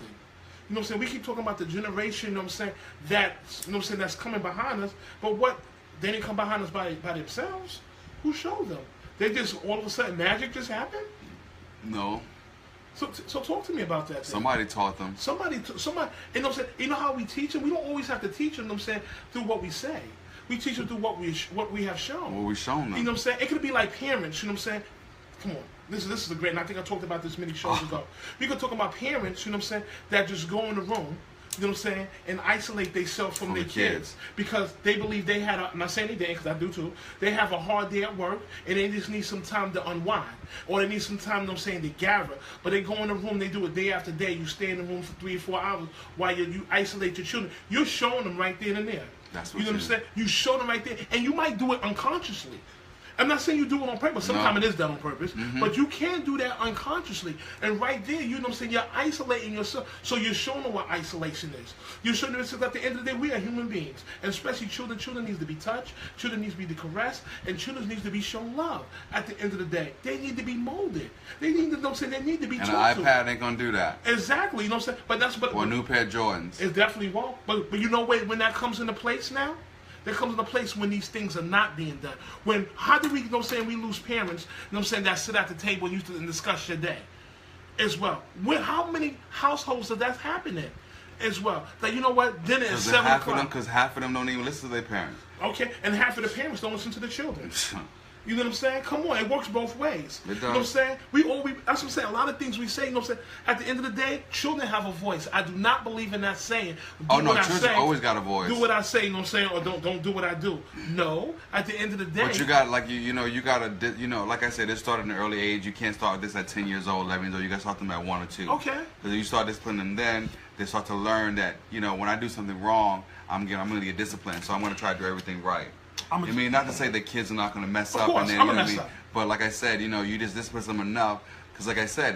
You know what I'm saying? We keep talking about the generation, you know what I'm saying, that's coming behind us. But they didn't come behind us by themselves. Who showed them? They just, all of a sudden, magic just happened? No. So talk to me about that. Somebody taught them. Somebody, you know what I'm saying? You know how we teach them? We don't always have to teach them, you know what I'm saying, through what we say. We teach them through what we have shown. What we've shown them. You know what I'm saying? It could be like parents, you know what I'm saying? Come on. This is a great, and I think I talked about this many shows ago. We could talk about parents, you know what I'm saying, that just go in the room, you know what I'm saying, and isolate themselves from their kids because they believe they had I'm not saying they didn't, because I do too, they have a hard day at work and they just need some time to unwind, or they need some time, you know what I'm saying, to gather. But they go in the room, they do it day after day. You stay in the room for 3 or 4 hours while you isolate your children. You're showing them right then and there. That's what you know what I'm saying? You show them right there, and you might do it unconsciously. I'm not saying you do it on purpose. Sometimes it is done on purpose. But you can do that unconsciously. And right there, you know what I'm saying, you're isolating yourself. So you're showing them what isolation is. You're showing them that at the end of the day, we are human beings. And especially children. Children needs to be touched. Children needs to be caressed. And children needs to be shown love at the end of the day. They need to be molded. They need to, you know what I'm saying, they need to be taught. And an iPad ain't going to do that. Exactly. You know what I'm saying? Or a new pair of Jordans. It definitely won't. But you know when that comes into place now? There comes a place when these things are not being done. How do we, you know what I'm saying, we lose parents, you know what I'm saying, that sit at the table and discuss your day as well. How many households does that happen in as well? That, you know what, dinner is 7 o'clock. Because half of them don't even listen to their parents. Okay, and half of the parents don't listen to the children. You know what I'm saying? Come on, it works both ways. It does. You know what I'm saying? That's what I'm saying. A lot of things we say, you know what I'm saying? At the end of the day, children have a voice. I do not believe in that saying. Children always got a voice. Do what I say, you know what I'm saying? Or don't do what I do. No, at the end of the day. But you got, like, you got to, like I said, it started in an early age. You can't start this at 10 years old, 11 years old. You got to start them at 1 or 2. Okay. Because if you start disciplining them then, they start to learn that, when I do something wrong, I'm going to get disciplined. So I'm going to try to do everything right. Not to say that kids are not going to mess up. Course, and then, I'm going to mess up. But like I said, you just discipline them enough. Because like I said,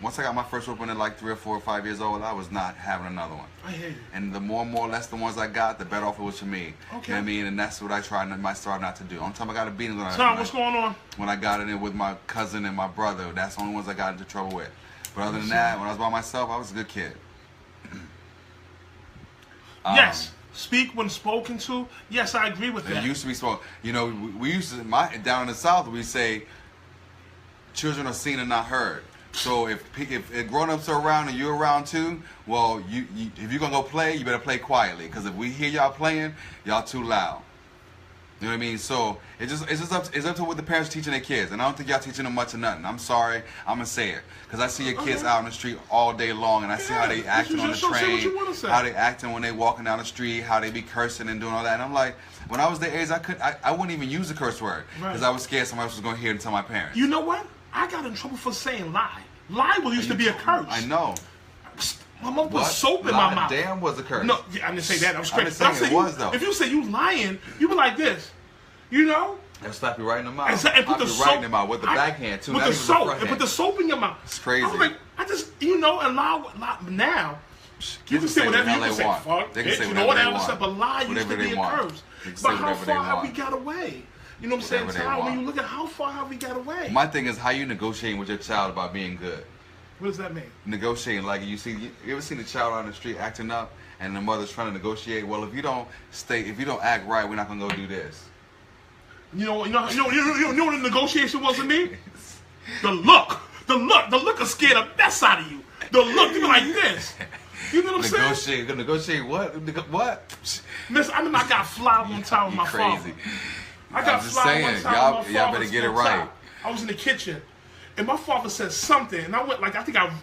once I got my first whooping at like 3 or 4 or 5 years old, I was not having another one. I hear you. And the more or less the ones I got, the better off it was for me. Okay. You know what I mean? And that's what I start not to do. Only time I got a beating what's going on? When I got in it with my cousin and my brother, that's the only ones I got into trouble with. But other than that, when I was by myself, I was a good kid. Yes. Speak when spoken to. Yes, I agree with that. It used to be spoken. We used to, down in the South, we say, children are seen and not heard. So if grown-ups are around and you're around too, well, if you're going to go play, you better play quietly. Because if we hear y'all playing, y'all too loud. You know what I mean? So it's up to what the parents are teaching their kids, and I don't think y'all teaching them much or nothing. I'm sorry, I'm gonna say it because I see your kids out on the street all day long, and I see how they acting on the train, how they acting when they walking down the street, how they be cursing and doing all that. And I'm like, when I was their age, I wouldn't even use the curse word because I was scared somebody else was gonna hear it and tell my parents. You know what? I got in trouble for saying lie. Lie used to be a curse. I know. My mom put soap in my mouth. Damn was a curse. No, I didn't say that. I was crazy. I'm saying it was though. If you say you lying, you be like this. You know? They'll slap you right in the mouth. And put the soap right in the mouth with the backhand too. With the soap. And put the soap in your mouth. It's crazy. I was like, and lie now. You can say whatever you can say. Fuck, they can say you know whatever what they want. But lie used to be a curse. But how far have we got away? You know what I'm saying? Ty, when you look at how far have we got away? My thing is how you negotiating with your child about being good. What does that mean? Negotiating, like you ever seen a child on the street acting up and the mother's trying to negotiate? Well, if you don't act right, we're not gonna go do this. You know what the negotiation was with me? The look will scare the mess out of you. The look, you be like this. You know what I'm saying? Negotiate what? What? Listen, I remember I got fly one time with my father. I got fly one time with my father. Y'all better get it right. I was in the kitchen, and my father said something, and I went like, I don't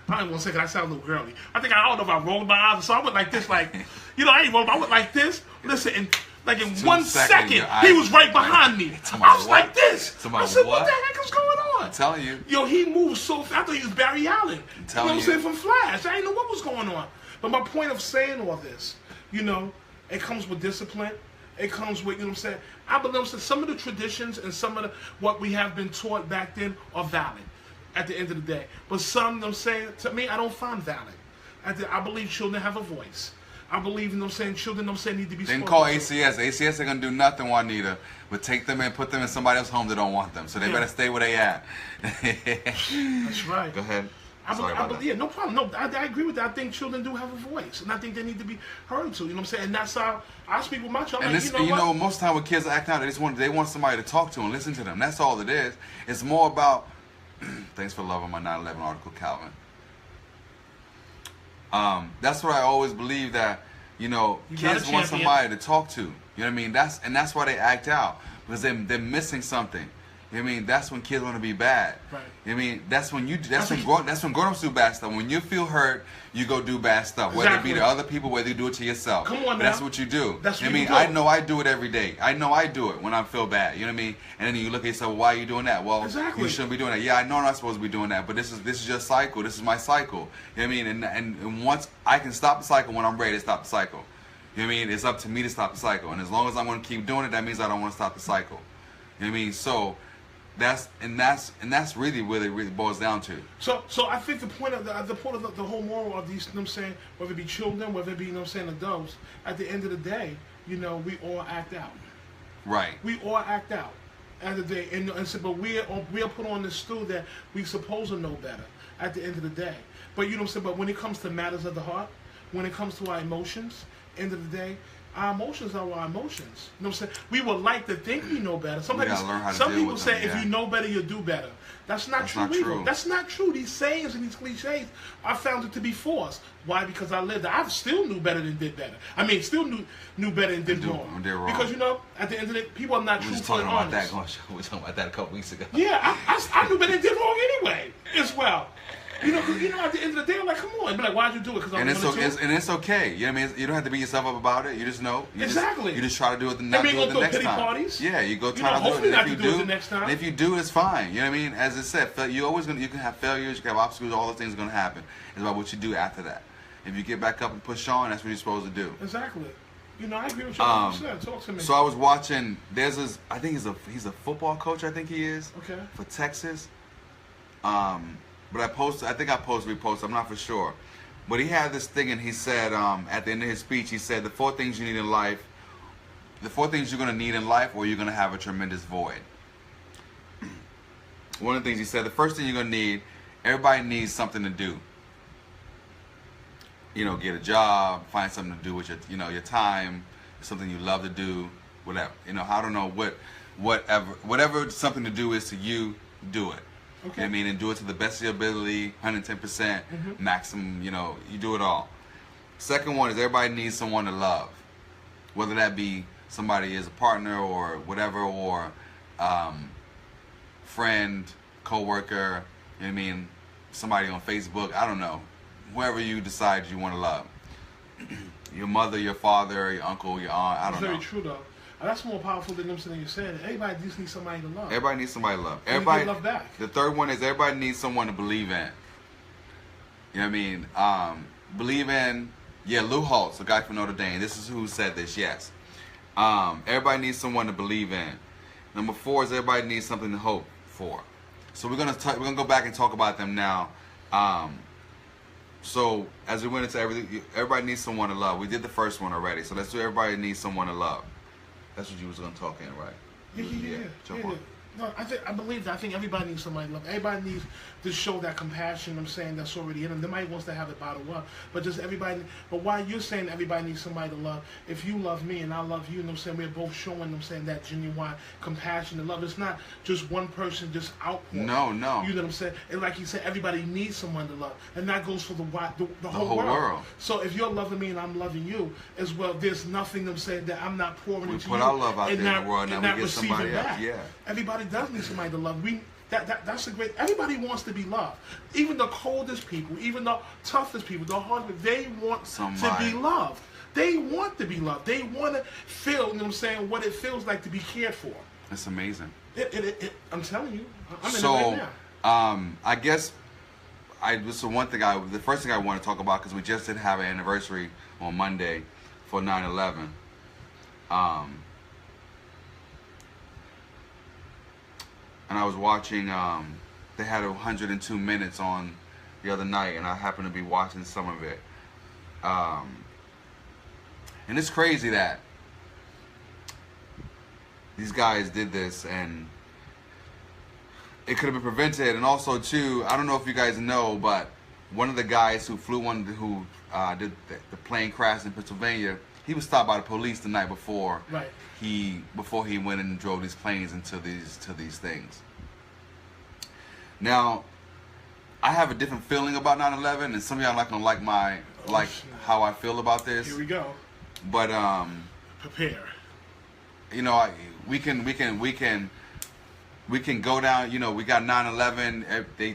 want to say because I sound a little girly. I don't know if I rolled my eyes, so I went like this, like, I ain't rolled, I went like this. Listen, and like in 1 second, he was right behind me. I was like this. I said, what the heck is going on? I'm telling you. Yo, he moved so fast. I thought he was Barry Allen. You know what I'm saying? From Flash. I didn't know what was going on. But my point of saying all this, it comes with discipline. It comes with, I'm saying? I believe that some of the traditions and some of what we have been taught back then are valid at the end of the day. But some, I'm saying, to me, I don't find valid. I believe children have a voice. I believe, children, need to be spoken. They can call ACS. ACS ain't going to do nothing, Juanita, but take them and put them in somebody else's home that don't want them. So they better stay where they at. That's right. Go ahead. No problem. No, I agree with that. I think children do have a voice, and I think they need to be heard to. You know what I'm saying? And that's how I speak with my child. And like, most of the time when kids act out, they want somebody to talk to and listen to them. That's all it is. It's more about. Thanks for loving my 9/11 article, Calvin. That's what I always believe, that kids want somebody to talk to. You know what I mean? That's why they act out, because they're missing something. You know what I mean? That's when kids want to be bad. Right. You know what I mean? That's when grown-ups do bad stuff. When you feel hurt, you go do bad stuff. Whether it be to other people, whether you do it to yourself. Come on, that's what you do. That's what you know what I mean? I know I do it every day. I know I do it when I feel bad. You know what I mean? And then you look at yourself, well, why are you doing that? Well, you shouldn't be doing that. Yeah, I know I'm not supposed to be doing that, but this is your cycle. This is my cycle. You know what I mean? And once I can stop the cycle when I'm ready to stop the cycle. You know what I mean? It's up to me to stop the cycle. And as long as I'm going to keep doing it, that means I don't want to stop the cycle. You know what I mean? So that's really what it really boils down to. So I think the point of the whole moral of these, I'm saying, whether it be children, whether it be, adults, at the end of the day, we all act out. Right. We all act out. At the day, but we are put on this stool that we supposed to know better. At the end of the day, but but when it comes to matters of the heart, when it comes to our emotions, end of the day, our emotions are our emotions. You know what I'm saying? We would like to think we know better. Some people say if you know better, you'll do better. That's not true either. That's not true. These sayings and these cliches, I found it to be false. Why? Because I lived. I still knew better than did better. I mean, still knew better and did wrong. Because at the end of the day, people are not truthful and honest. We were talking about that a couple weeks ago. Yeah, I knew better and did wrong anyway, as well. Because at the end of the day, I'm like, come on. Be like, why'd you do it? Because I'm it's okay. You know what I mean? You don't have to beat yourself up about it. You just know. You just try to do it the next time. Parties. Yeah, you go try to do it. And if you do it the next time. And if you do, it's fine. You know what I mean? As I said, you can have failures, you can have obstacles, all those things are going to happen. It's about what you do after that. If you get back up and push on, that's what you're supposed to do. Exactly. I agree with you 100%. Talk to me. So I was watching. I think he's a football coach. I think he is. Okay. For Texas. But I reposted, I'm not for sure. But he had this thing, and he said, at the end of his speech, he said, the 4 things you need in life, the 4 things you're going to need in life, or you're going to have a tremendous void. One of the things he said, the first thing you're going to need, everybody needs something to do. Get a job, find something to do with your time, something you love to do, whatever. I don't know whatever something to do is to you, do it. Okay. I mean, and do it to the best of your ability, 110%, maximum, you do it all. Second one is everybody needs someone to love. Whether that be somebody is a partner or whatever, or friend, coworker, you know what I mean, somebody on Facebook, I don't know, whoever you decide you want to love. Your mother, your father, your uncle, your aunt, I don't know. Very true though. And that's more powerful than them saying you're saying. Everybody just needs somebody to love. Everybody needs somebody to love. And Everybody give love back. The third one is everybody needs someone to believe in. You know what I mean? Believe in, Lou Holtz, a guy from Notre Dame. This is who said this, yes. Everybody needs someone to believe in. Number 4 is everybody needs something to hope for. So we're gonna go back and talk about them now. So as we went into everything, everybody needs someone to love. We did the first one already, so let's do everybody needs someone to love. That's what you was gonna talk in, right? Yeah. Jump on. No, I believe that. I think everybody needs somebody to love. Everybody needs to show that compassion, I'm saying, that's already in them. Nobody wants to have it bottled up. But just everybody, but why you're saying everybody needs somebody to love, if you love me and I love you, I'm saying, we're both showing them saying that genuine compassion and love. It's not just one person just outpouring. No. You know what I'm saying? And like you said, everybody needs someone to love. And that goes for the whole world. So if you're loving me and I'm loving you as well, there's nothing I'm saying that I'm not pouring into you. We put our love out there in the world, now we get somebody else. Yeah. Everybody does need somebody to love. That's a great. Everybody wants to be loved. Even the coldest people, even the toughest people, the hardest, they want to be loved. They want to be loved. They want to feel, you know what I'm saying, what it feels like to be cared for. It's amazing. I'm telling you, I'm so, in it right now. I guess the first thing I want to talk about, because we just did have an anniversary on Monday for 9/11. And I was watching, they had 102 minutes on the other night, and I happened to be watching some of it. And it's crazy that these guys did this, and it could have been prevented. And also, too, I don't know if you guys know, but one of the guys who did the plane crash in Pennsylvania, he was stopped by the police the night before. Right. Before he went and drove these planes into these things. Now, I have a different feeling about 9/11, and some of y'all are not gonna like how I feel about this. Here we go. But Prepare. You know, we can go down. You know, we got 9/11.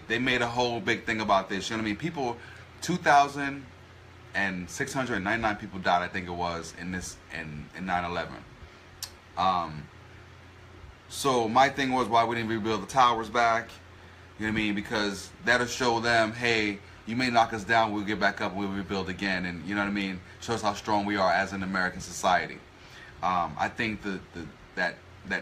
They made a whole big thing about this. You know what I mean? People, 2,699 people died, I think it was, in 9/11. So my thing was, why we didn't rebuild the towers back? You know what I mean? Because that'll show them, hey, you may knock us down, we'll get back up, we'll rebuild again, and you know what I mean? Shows how strong we are as an American society. I think that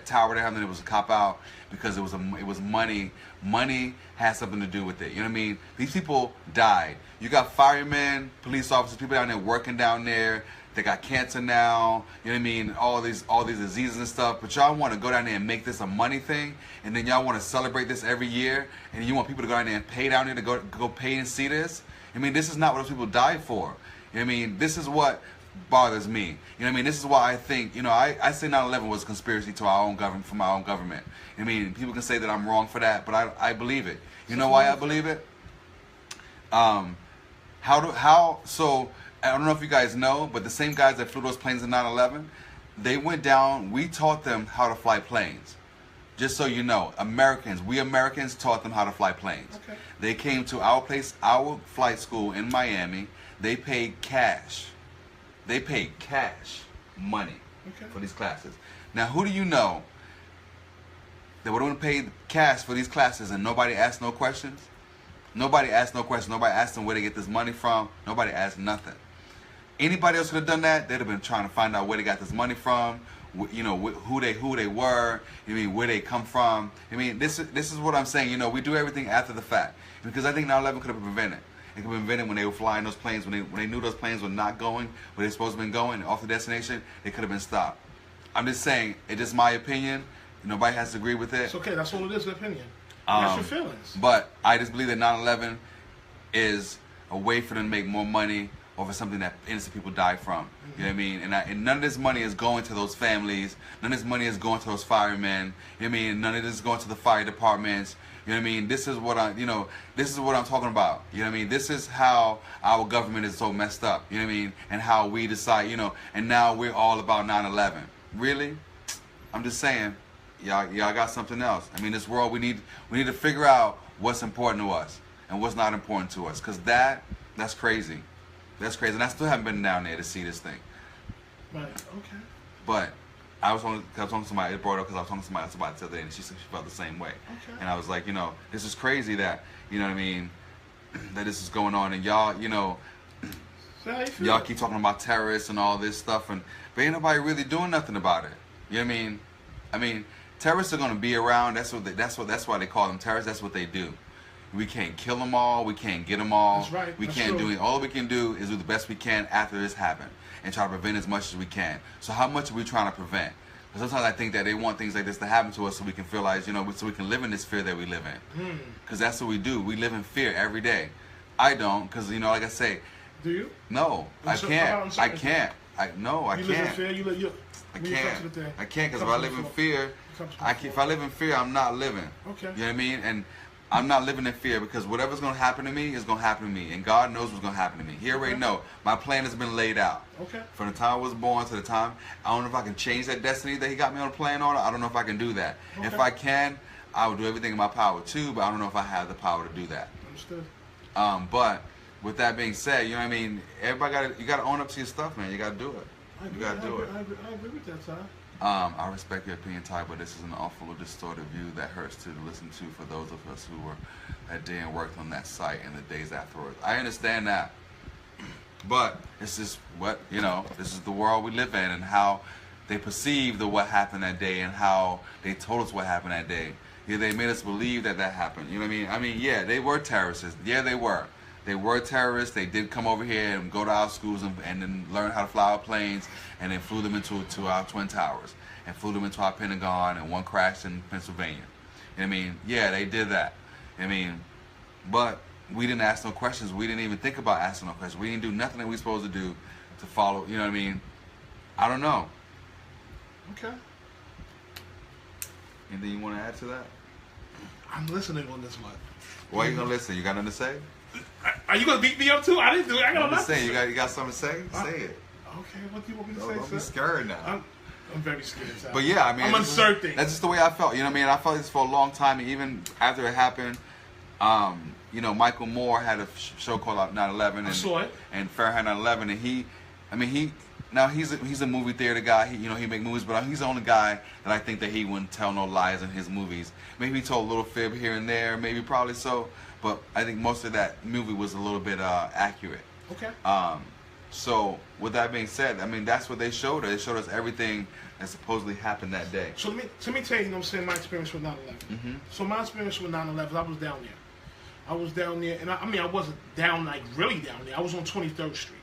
tower they have, it was a cop out because it was money. Money has something to do with it. You know what I mean? These people died. You got firemen, police officers, people down there working down there. They got cancer now. You know what I mean? All these diseases and stuff. But y'all want to go down there and make this a money thing, and then y'all want to celebrate this every year, and you want people to go down there and pay down there to go pay and see this. I mean, this is not what those people died for. You know what I mean? This is what bothers me. You know what I mean? This is why I think, you know, I say 9/11 was a conspiracy to our own government, from our own government. I mean, people can say that I'm wrong for that, but I believe it. You know why I believe it? So I don't know if you guys know, but the same guys that flew those planes in 9/11, they went down, we taught them how to fly planes. Just so you know, we Americans taught them how to fly planes. Okay. They came to our flight school in Miami. They paid cash. They paid cash money for these classes. Now, who do you know that would have paid cash for these classes and nobody asked no questions? Nobody asked no questions. Nobody asked them where they get this money from. Nobody asked nothing. Anybody else could have done that. They'd have been trying to find out where they got this money from. You know, who they were. I mean, where they come from. I mean, this is what I'm saying. You know, we do everything after the fact, because I think 9/11 could have been prevented. It could have been prevented when they were flying those planes, when they knew those planes were not going where they're supposed to be going, off the destination. They could have been stopped. I'm just saying, it's just my opinion. Nobody has to agree with it. It's okay. That's all it is, an opinion. That's your feelings. But I just believe that 9/11 is a way for them to make more money over something that innocent people died from. Mm-hmm. You know what I mean? And none of this money is going to those families. None of this money is going to those firemen. You know what I mean? None of this is going to the fire departments. You know what I mean? This is what I'm talking about. You know what I mean? This is how our government is so messed up. You know what I mean? And how we decide, you know, and now we're all about 9/11. really, I'm just saying, y'all got something else. I mean, this world, we need to figure out what's important to us and what's not important to us, because that's crazy. That's crazy, and I still haven't been down there to see this thing. Right. Okay. But I was talking to somebody. It brought up because I was talking to somebody else about it the other day, and she said she felt the same way. Okay. And I was like, this is crazy that what I mean, that this is going on, and y'all, So how you feel? y'all keep talking about terrorists and all this stuff, but ain't nobody really doing nothing about it. You know what I mean? I mean, terrorists are gonna be around. That's why they call them terrorists. That's what they do. We can't kill them all. We can't get them all. That's right. We That's can't true. do it. All we can do is do the best we can after this happened and try to prevent as much as we can. So how much are we trying to prevent? Because sometimes I think that they want things like this to happen to us so we can feel like, so we can live in this fear that we live in. Because that's what we do. We live in fear every day. I don't, because, like I say, Do you? no, I can't. I can't. I You live in can't. fear. I when you come to the can't. thing, I can't, because if comes I to live the in floor. fear, Comes to the if floor. I live in fear, I'm not living. Okay. You know what I mean? And I'm not living in fear, because whatever's going to happen to me is going to happen to me. And God knows what's going to happen to me. He already Okay. know. My plan has been laid out. Okay. From the time I was born to the time, I don't know if I can change that destiny that He got me on a plan on. I don't know if I can do that. Okay. If I can, I will do everything in my power too, but I don't know if I have the power to do that. Understood. But with that being said, you know what I mean? Everybody you gotta own up to your stuff, man. You gotta do it. You gotta do it. I agree with that, Ty. I respect your opinion, Ty, but this is an awful distorted view that hurts to listen to for those of us who were that day and worked on that site and the days afterwards. I understand that, but it's just this is the world we live in and how they perceive what happened that day and how they told us what happened that day. Yeah, they made us believe that happened. You know what I mean? I mean, yeah, they were terrorists. Yeah, they were. They were terrorists. They did come over here and go to our schools and then learn how to fly our planes, and then flew them into our Twin Towers and flew them into our Pentagon, and one crashed in Pennsylvania. You know what I mean? Yeah, they did that. I mean, but we didn't ask no questions. We didn't even think about asking no questions. We didn't do nothing that we supposed to do to follow. You know what I mean? I don't know. Okay. Anything you want to add to that? I'm listening on this one. Why are you gonna listen? You got nothing to say? Are you gonna beat me up too? I didn't do it. I got I'm just nothing. saying. You got something to say? Say it. Okay. What do you want me to Don't say, be sir? scared now. I'm very scared. Ty. But yeah, I mean, I'm uncertain. That's just the way I felt. You know what I mean? I felt this for a long time, and even after it happened, Michael Moore had a show called 9/11, I saw it. and Fahrenheit 9/11, and now he's a movie theater guy. He make movies, but he's the only guy that I think that he wouldn't tell no lies in his movies. Maybe he told a little fib here and there, maybe probably so, but I think most of that movie was a little bit accurate. Okay. So with that being said, I mean that's what they showed us. They showed us everything that supposedly happened that day. So let me tell you, what I'm saying, my experience with 9/11. Mm-hmm. So my experience with 9/11, I was down there. I was down there, and I wasn't down like really down there. I was on 23rd Street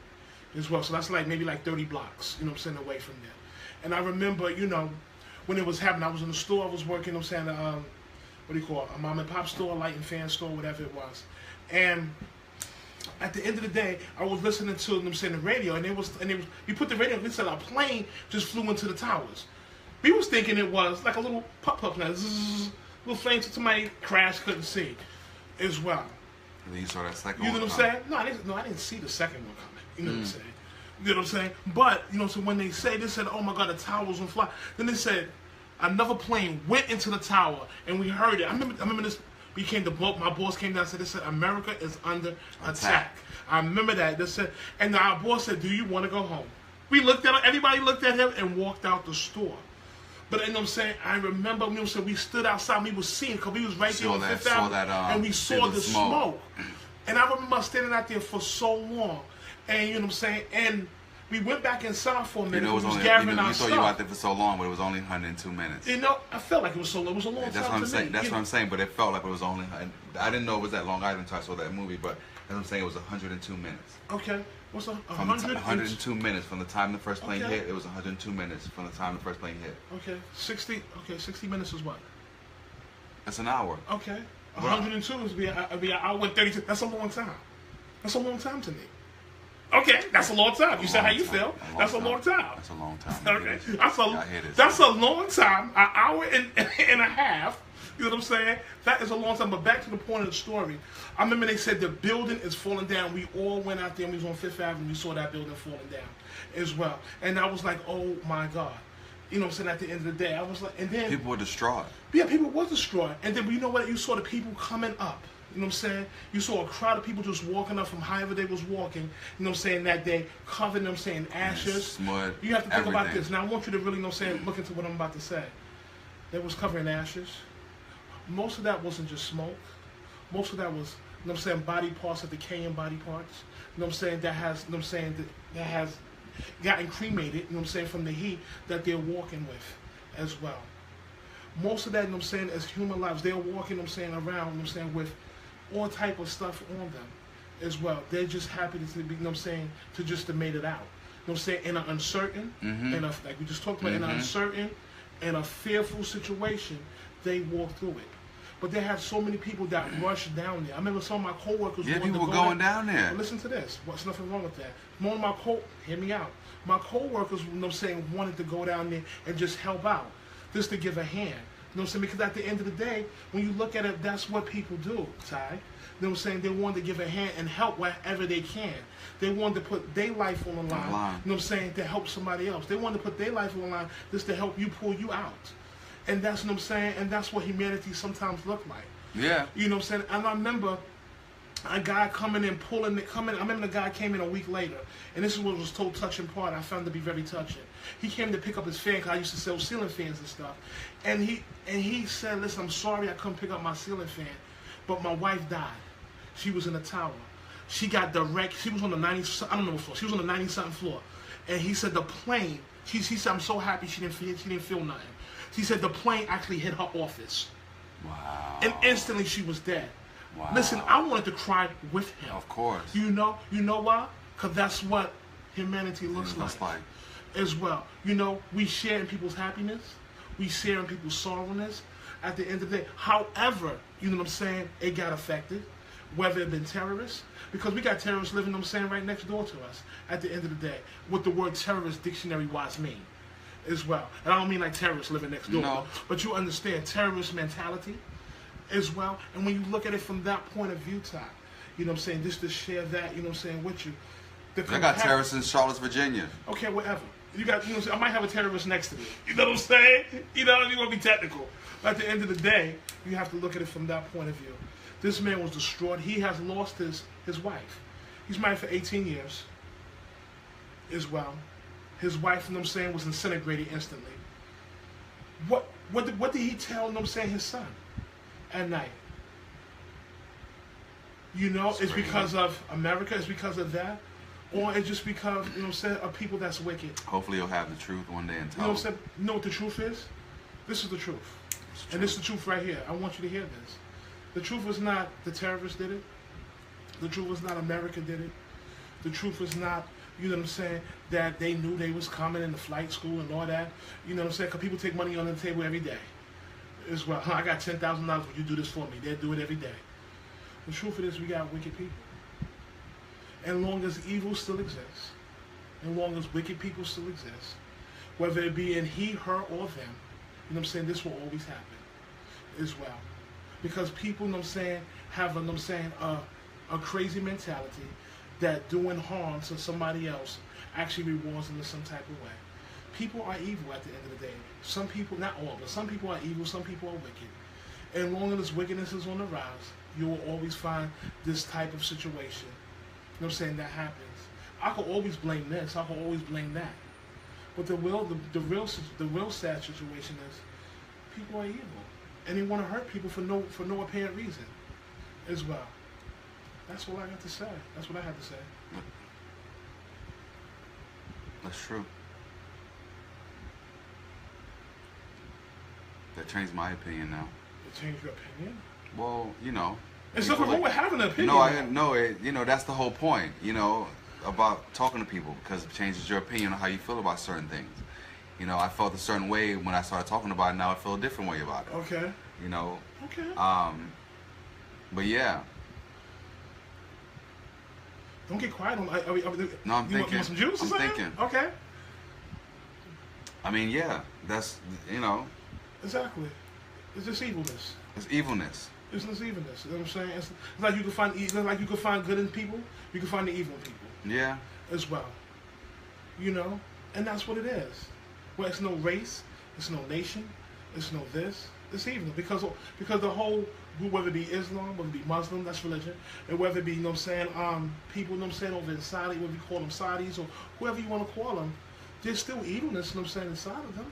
as well. So that's maybe 30 blocks, away from there. And I remember, when it was happening, I was in the store, I was working, what do you call it, a mom and pop store, light and fan store, whatever it was. And at the end of the day, I was listening to the radio, and we put the radio, we said a plane just flew into the towers. We was thinking it was like a little pop-up, little flame to somebody crashed, couldn't see as well. And then you saw that second You know one. what I'm saying? No, I didn't see the second one coming. You know what I'm saying? You know what I'm saying? But, so when they said, oh my God, the tower was on fire. Then they said, another plane went into the tower, and we heard it. I remember this became my boss came down and said, they said, America is under attack. I remember that. They said, and our boss said, do you want to go home? We looked at everybody looked at him and walked out the store. But you know what I'm saying? I remember, we stood outside, we was seeing, because we was right there on Fifth Avenue, and we saw the smoke. And I remember standing out there for so long, and you know what I'm saying? And we went back inside for a minute. It was we was only, gathering our you thought stuff. you were out there for so long, but it was only 102 minutes. I felt like it was so long. It was a long That's time what I'm to saying. me. That's what I'm saying. But it felt like it was only. I didn't know it was that long either until I saw that movie. But as I'm saying, it was 102 minutes. Okay. What's 102 minutes from the time the first plane Okay. hit. It was 102 minutes from the time the first plane hit. Okay. 60 minutes is what? That's an hour. Okay. 102 is be an hour and 32. That's a long time. That's a long time to me. Okay, that's a long time. You said how you feel. That's a long time. That's a long time. Okay, That's that's a long time. An hour and a half. You know what I'm saying? That is a long time. But back to the point of the story, I remember they said the building is falling down. We all went out there and we was on Fifth Avenue. We saw that building falling down as well. And I was like, oh my God. You know what I'm saying? At the end of the day, I was like, and then People were distraught. yeah, people was destroyed. And then you know what? You saw the people coming up. You know what I'm saying? You saw a crowd of people just walking up from however they was walking. You know what I'm saying? That day, covered. You know what I'm saying? Ashes. Mud. You have to think about everything. this. Now I want you to really, you know what I'm saying? Look into what I'm about to say. They was covering ashes. Most of that wasn't just smoke. Most of that was, you know what I'm saying, body parts, that decaying body parts. You know what I'm saying? That has, you know what I'm saying, that has gotten cremated, you know what I'm saying, from the heat that they're walking with as well. Most of that, you know what I'm saying, as human lives, they're walking, you know what I'm saying, around, you know what I'm saying, with all type of stuff on them as well. They're just happy to be, you know what I'm saying, to just have made it out. You know what I'm saying? In an uncertain, in a, like we just talked about, in an uncertain and a fearful situation, they walk through it. But they had so many people that rushed down there. I remember some of my coworkers. Yeah, wanted people to were go going down there. But listen to this. What's nothing wrong with that? One of my hear me out. My coworkers, you know what I'm saying, wanted to go down there and just help out, just to give a hand. You know what I'm saying? Because at the end of the day, when you look at it, that's what people do, Ty. You know what I'm saying? They want to give a hand and help wherever they can. They wanted to put their life on the line. You know what I'm saying? To help somebody else. They wanted to put their life on the line just to help you, pull you out. And that's what I'm saying. And that's what humanity sometimes look like. Yeah. You know what I'm saying? And I remember a guy coming in, pulling it, coming. I remember the guy came in a week later, and this is what was so touching part. I found to be very touching. He came to pick up his fan, because I used to sell ceiling fans and stuff. And he said, "Listen, I'm sorry I couldn't pick up my ceiling fan, but my wife died. She was in a tower. She got direct. She was on the 90. I don't know what floor. She was on the 90-something floor." And he said the plane. She said, "I'm so happy she didn't feel nothing." She said the plane actually hit her office. Wow. And instantly she was dead. Wow. Listen, I wanted to cry with him. Of course. You know why? Because that's what humanity looks like as well. You know, we share in people's happiness. We share in people's sorrowness at the end of the day. However, you know what I'm saying, it got affected. Whether it been terrorists, because we got terrorists living, you know what I'm saying, right next door to us at the end of the day. What the word terrorist dictionary-wise mean as well. And I don't mean like terrorists living next door. No. But you understand terrorist mentality as well. And when you look at it from that point of view, Ty, you know what I'm saying, just to share that, you know what I'm saying, with you. I got terrorists in Charlotte, Virginia. Okay, whatever. You got, you know what I'm saying, I might have a terrorist next to me. You know what I'm saying? You know, you're going to be technical. But at the end of the day, you have to look at it from that point of view. This man was distraught. He has lost his wife. He's married for 18 years as well. His wife, you know what I'm saying, was disintegrated instantly. What did he tell, you know what I'm saying, his son at night? You know, it's because of America, it's because of that, or it's just because, you know what I'm saying, of people that's wicked. Hopefully you'll have the truth one day and tell You know what I'm saying? You know what the truth is? This is the truth. And this is the truth right here. I want you to hear this. The truth is not the terrorists did it. The truth is not America did it. The truth is not, you know what I'm saying, that they knew they was coming in the flight school and all that. You know what I'm saying? Because people take money on the table every day as well. I got $10,000 when you do this for me. They'll do it every day. The truth is we got wicked people. And long as evil still exists, and long as wicked people still exist, whether it be in he, her, or them, you know what I'm saying, this will always happen as well. Because people, you know what I'm saying, have a, you know what I'm saying, a crazy mentality that doing harm to somebody else actually rewards them in some type of way. People are evil at the end of the day. Some people, not all, but some people are evil, some people are wicked. And long as this wickedness is on the rise, you will always find this type of situation. You know what I'm saying, that happens. I could always blame this, I could always blame that. But the real sad situation is people are evil. And they want to hurt people for no apparent reason as well. That's what I got to say. That's what I had to say. That's true. That changed my opinion now. It changed your opinion? Well, you know. It's nothing wrong with having an opinion. You know, that's the whole point, you know, about talking to people, because it changes your opinion on how you feel about certain things. You know, I felt a certain way when I started talking about it. Now I feel a different way about it. Okay. You know. Okay. But yeah. Don't get quiet on. No, I'm thinking. You want some juice or I'm something? thinking. Okay. I mean, yeah. That's, you know. Exactly. It's just evilness. It's evilness. It's just evilness. You know what I'm saying? It's like you can find good in people. You can find the evil in people. Yeah. As well. You know, and that's what it is. where it's no race, it's no nation, it's no this. It's even because the whole group, whether it be Islam, whether it be Muslim, that's religion, and whether it be, you know what I'm saying, people, you know what I'm saying, over in Saudi, whether you call them Saudis or whoever you want to call them, there's still evilness, you know what I'm saying, inside of them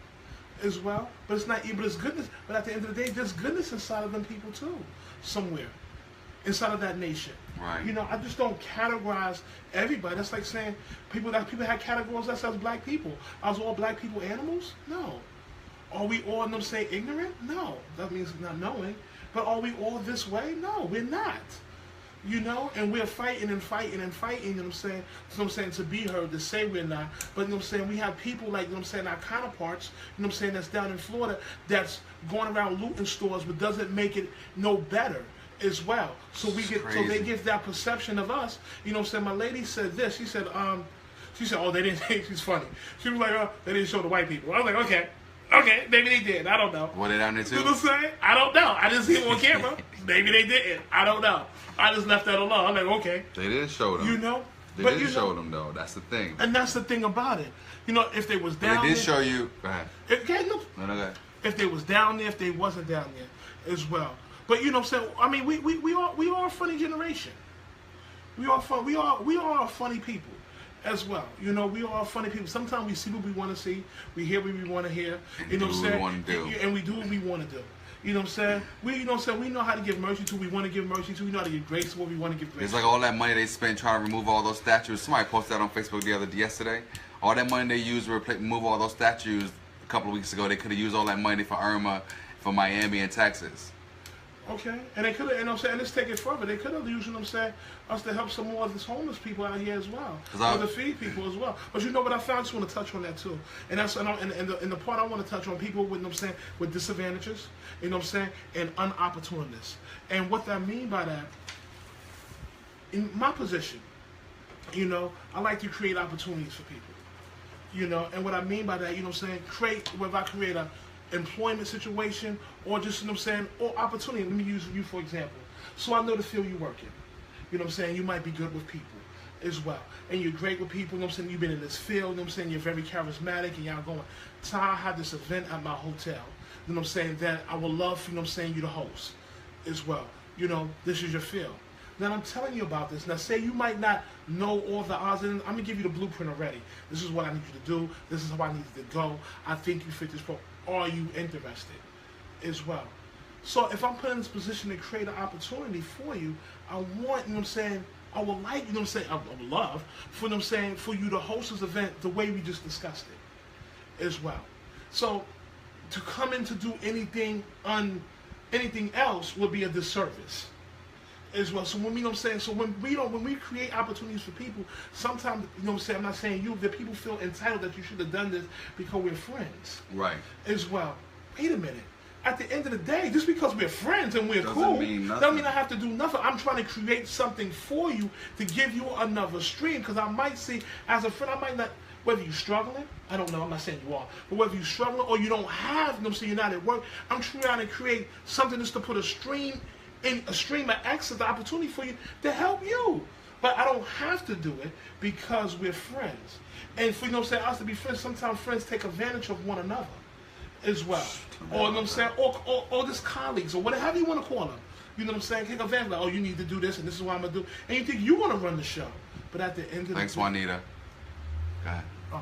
as well. But it's not evil, it's goodness. But at the end of the day, there's goodness inside of them people too, somewhere. Inside of that nation. Right. You know, I just don't categorize everybody. That's like saying people had categories us as black people. Are all black people animals? No. Are we all, you know, say, ignorant? No. That means not knowing. But are we all this way? No, we're not. You know, and we're fighting and fighting and fighting, you know what I'm saying? You know what I'm saying, to be heard, to say we're not. But you know what I'm saying, we have people like, you know what I'm saying, our counterparts, you know what I'm saying, that's down in Florida, that's going around looting stores, but doesn't make it no better as well. So we get, so they give that perception of us. You know what I'm saying? My lady said this. She said, oh, they didn't. She's funny. She was like, they didn't show the white people. I was like, okay, maybe they did. I don't know. Were they down there too? You know what I'm saying? I don't know. I didn't see it on camera. Maybe they didn't. I don't know. I just left that alone. I'm like, okay. They didn't show them. You know? They didn't show them though. That's the thing. And that's the thing about it. You know, if they was down there. They did show you. Go ahead. If they was down there, if they wasn't down there as well. But you know what I'm saying? I mean, we are a funny generation. We are fun. We are funny people as well. You know, we are funny people. Sometimes we see what we want to see. We hear what we want to hear. You know what I'm saying? And we do what we want to do. You know what I'm saying? You know what I'm saying? We know how to give mercy to. We want to give mercy to. We know how to give grace to what we want to give grace. It's like all that money they spent trying to remove all those statues. Somebody posted that on Facebook yesterday. All that money they used to remove all those statues a couple of weeks ago. They could have used all that money for Irma, for Miami and Texas. Okay, and they could have, you know what I'm saying, let's take it further. They could have used, you know what I'm saying, us to help some more of these homeless people out here as well, or to feed people as well. But you know what I found? I just want to touch on that too, and that's and the part I want to touch on, people with, you know what I'm saying, with disadvantages, you know what I'm saying, and unopportunists. And what I mean by that, in my position, you know, I like to create opportunities for people, you know, and what I mean by that, you know what I'm saying, whether I create a employment situation or just, you know what I'm saying, or opportunity. Let me use you for example. So I know the field you work in. You know what I'm saying? You might be good with people as well. And you're great with people, you know what I'm saying? You've been in this field, you know what I'm saying? You're very charismatic and y'all going, Ty, I have this event at my hotel. You know what I'm saying? That I would love, you know what I'm saying, you to host as well. You know, this is your field. Now I'm telling you about this. Now say you might not know all the odds, and I'm gonna give you the blueprint already. This is what I need you to do. This is how I need you to go. I think you fit this program. Are you interested as well? So if I'm put in this position to create an opportunity for you, I want, you know what I'm saying, I would like, you know what I'm saying, I would love for, you know what I'm saying, for you to host this event the way we just discussed it as well. So to come in to do anything else would be a disservice as well. So when we, you know what I'm saying, so when we create opportunities for people, sometimes, you know what I'm saying, I'm not saying you, that people feel entitled that you should have done this because we're friends. Right. As well. Wait a minute. At the end of the day, just because we're friends and we're cool, doesn't mean I have to do nothing. I'm trying to create something for you to give you another stream, because I might see, as a friend, I might not, whether you're struggling, I don't know, I'm not saying you are, but whether you're struggling or you don't have, you know what I'm saying, you're not at work, I'm trying to create something just to put a stream of access, the opportunity for you to help you. But I don't have to do it because we're friends. And for, you know what I'm saying, us to be friends, sometimes friends take advantage of one another as well. Or, you know what I'm saying, or just colleagues, or whatever you want to call them. You know what I'm saying? Take advantage, like, oh, you need to do this, and this is what I'm going to do. And you think you want to run the show. But at the end of the day... Thanks, Juanita. Go ahead. Oh,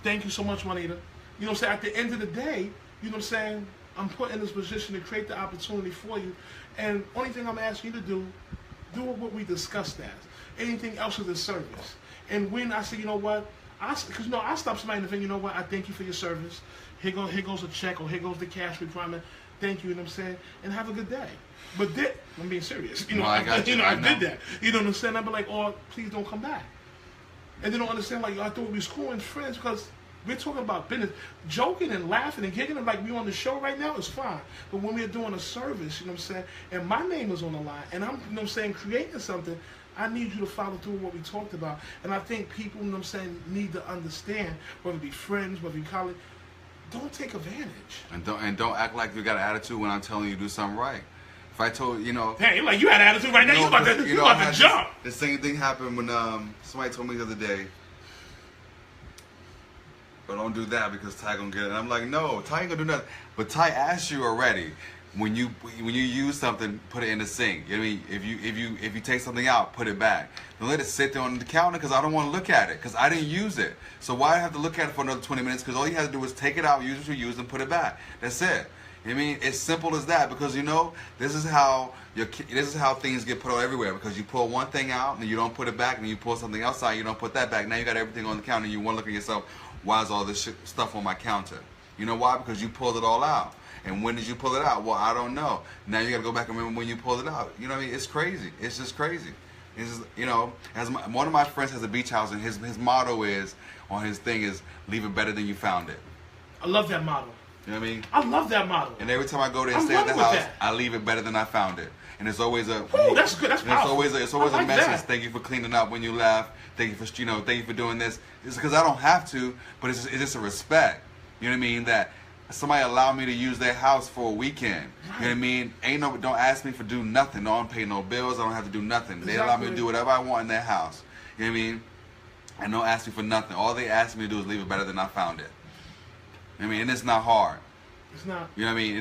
thank you so much, Juanita. You know what I'm saying? At the end of the day, you know what I'm saying, I'm put in this position to create the opportunity for you. And only thing I'm asking you to do what we discussed as. Anything else is a service. And when I say, you know what, because you know, I stop somebody and think, you know what, I thank you for your service. Here goes a check, or here goes the cash requirement. Thank you, you know what I'm saying? And have a good day. But I'm being serious. You know, I did that. You know what I'm saying? I'd be like, oh, please don't come back. And they don't understand, like, I thought we was cool and friends because we're talking about business. Joking and laughing and giggling like we on the show right now is fine. But when we're doing a service, you know what I'm saying, and my name is on the line, and I'm, you know what I'm saying, creating something, I need you to follow through what we talked about. And I think people, you know what I'm saying, need to understand, whether it be friends, whether it be colleagues, don't take advantage. And don't act like you got an attitude when I'm telling you to do something right. If I told you know, hey, like you had an attitude right now, you about to jump. The same thing happened when somebody told me the other day. but don't do that because Ty gonna get it. And I'm like, no, Ty ain't gonna do nothing. But Ty asked you already. When you use something, put it in the sink. You know what I mean? If you take something out, put it back. Don't let it sit there on the counter because I don't want to look at it because I didn't use it. So why do I have to look at it for another 20 minutes? Because all you have to do is take it out, use what you use, and put it back. That's it. I mean, it's simple as that because this is how things get put out everywhere because you pull one thing out and you don't put it back, and you pull something else out, you don't put that back. Now you got everything on the counter. You want to look at yourself. Why is all this stuff on my counter? You know why? Because you pulled it all out. And when did you pull it out? Well, I don't know. Now you got to go back and remember when you pulled it out. You know what I mean? It's crazy. It's just crazy. It's just, one of my friends has a beach house, and his motto is on his thing is leave it better than you found it. I love that motto. You know what I mean? I love that motto. And every time I go there and stay at the house, I leave it better than I found it. And it's always a. Ooh, that's good. That's powerful. It's always like a message. That. Thank you for cleaning up when you left. Thank you for thank you for doing this. It's because I don't have to, but it's just a respect. You know what I mean? That somebody allowed me to use their house for a weekend. Right. You know what I mean? Don't ask me for do nothing. I don't pay no bills. I don't have to do nothing. Exactly. They allow me to do whatever I want in their house. You know what I mean? And don't ask me for nothing. All they ask me to do is leave it better than I found it. I mean, and it's not hard. It's not. You know what I mean?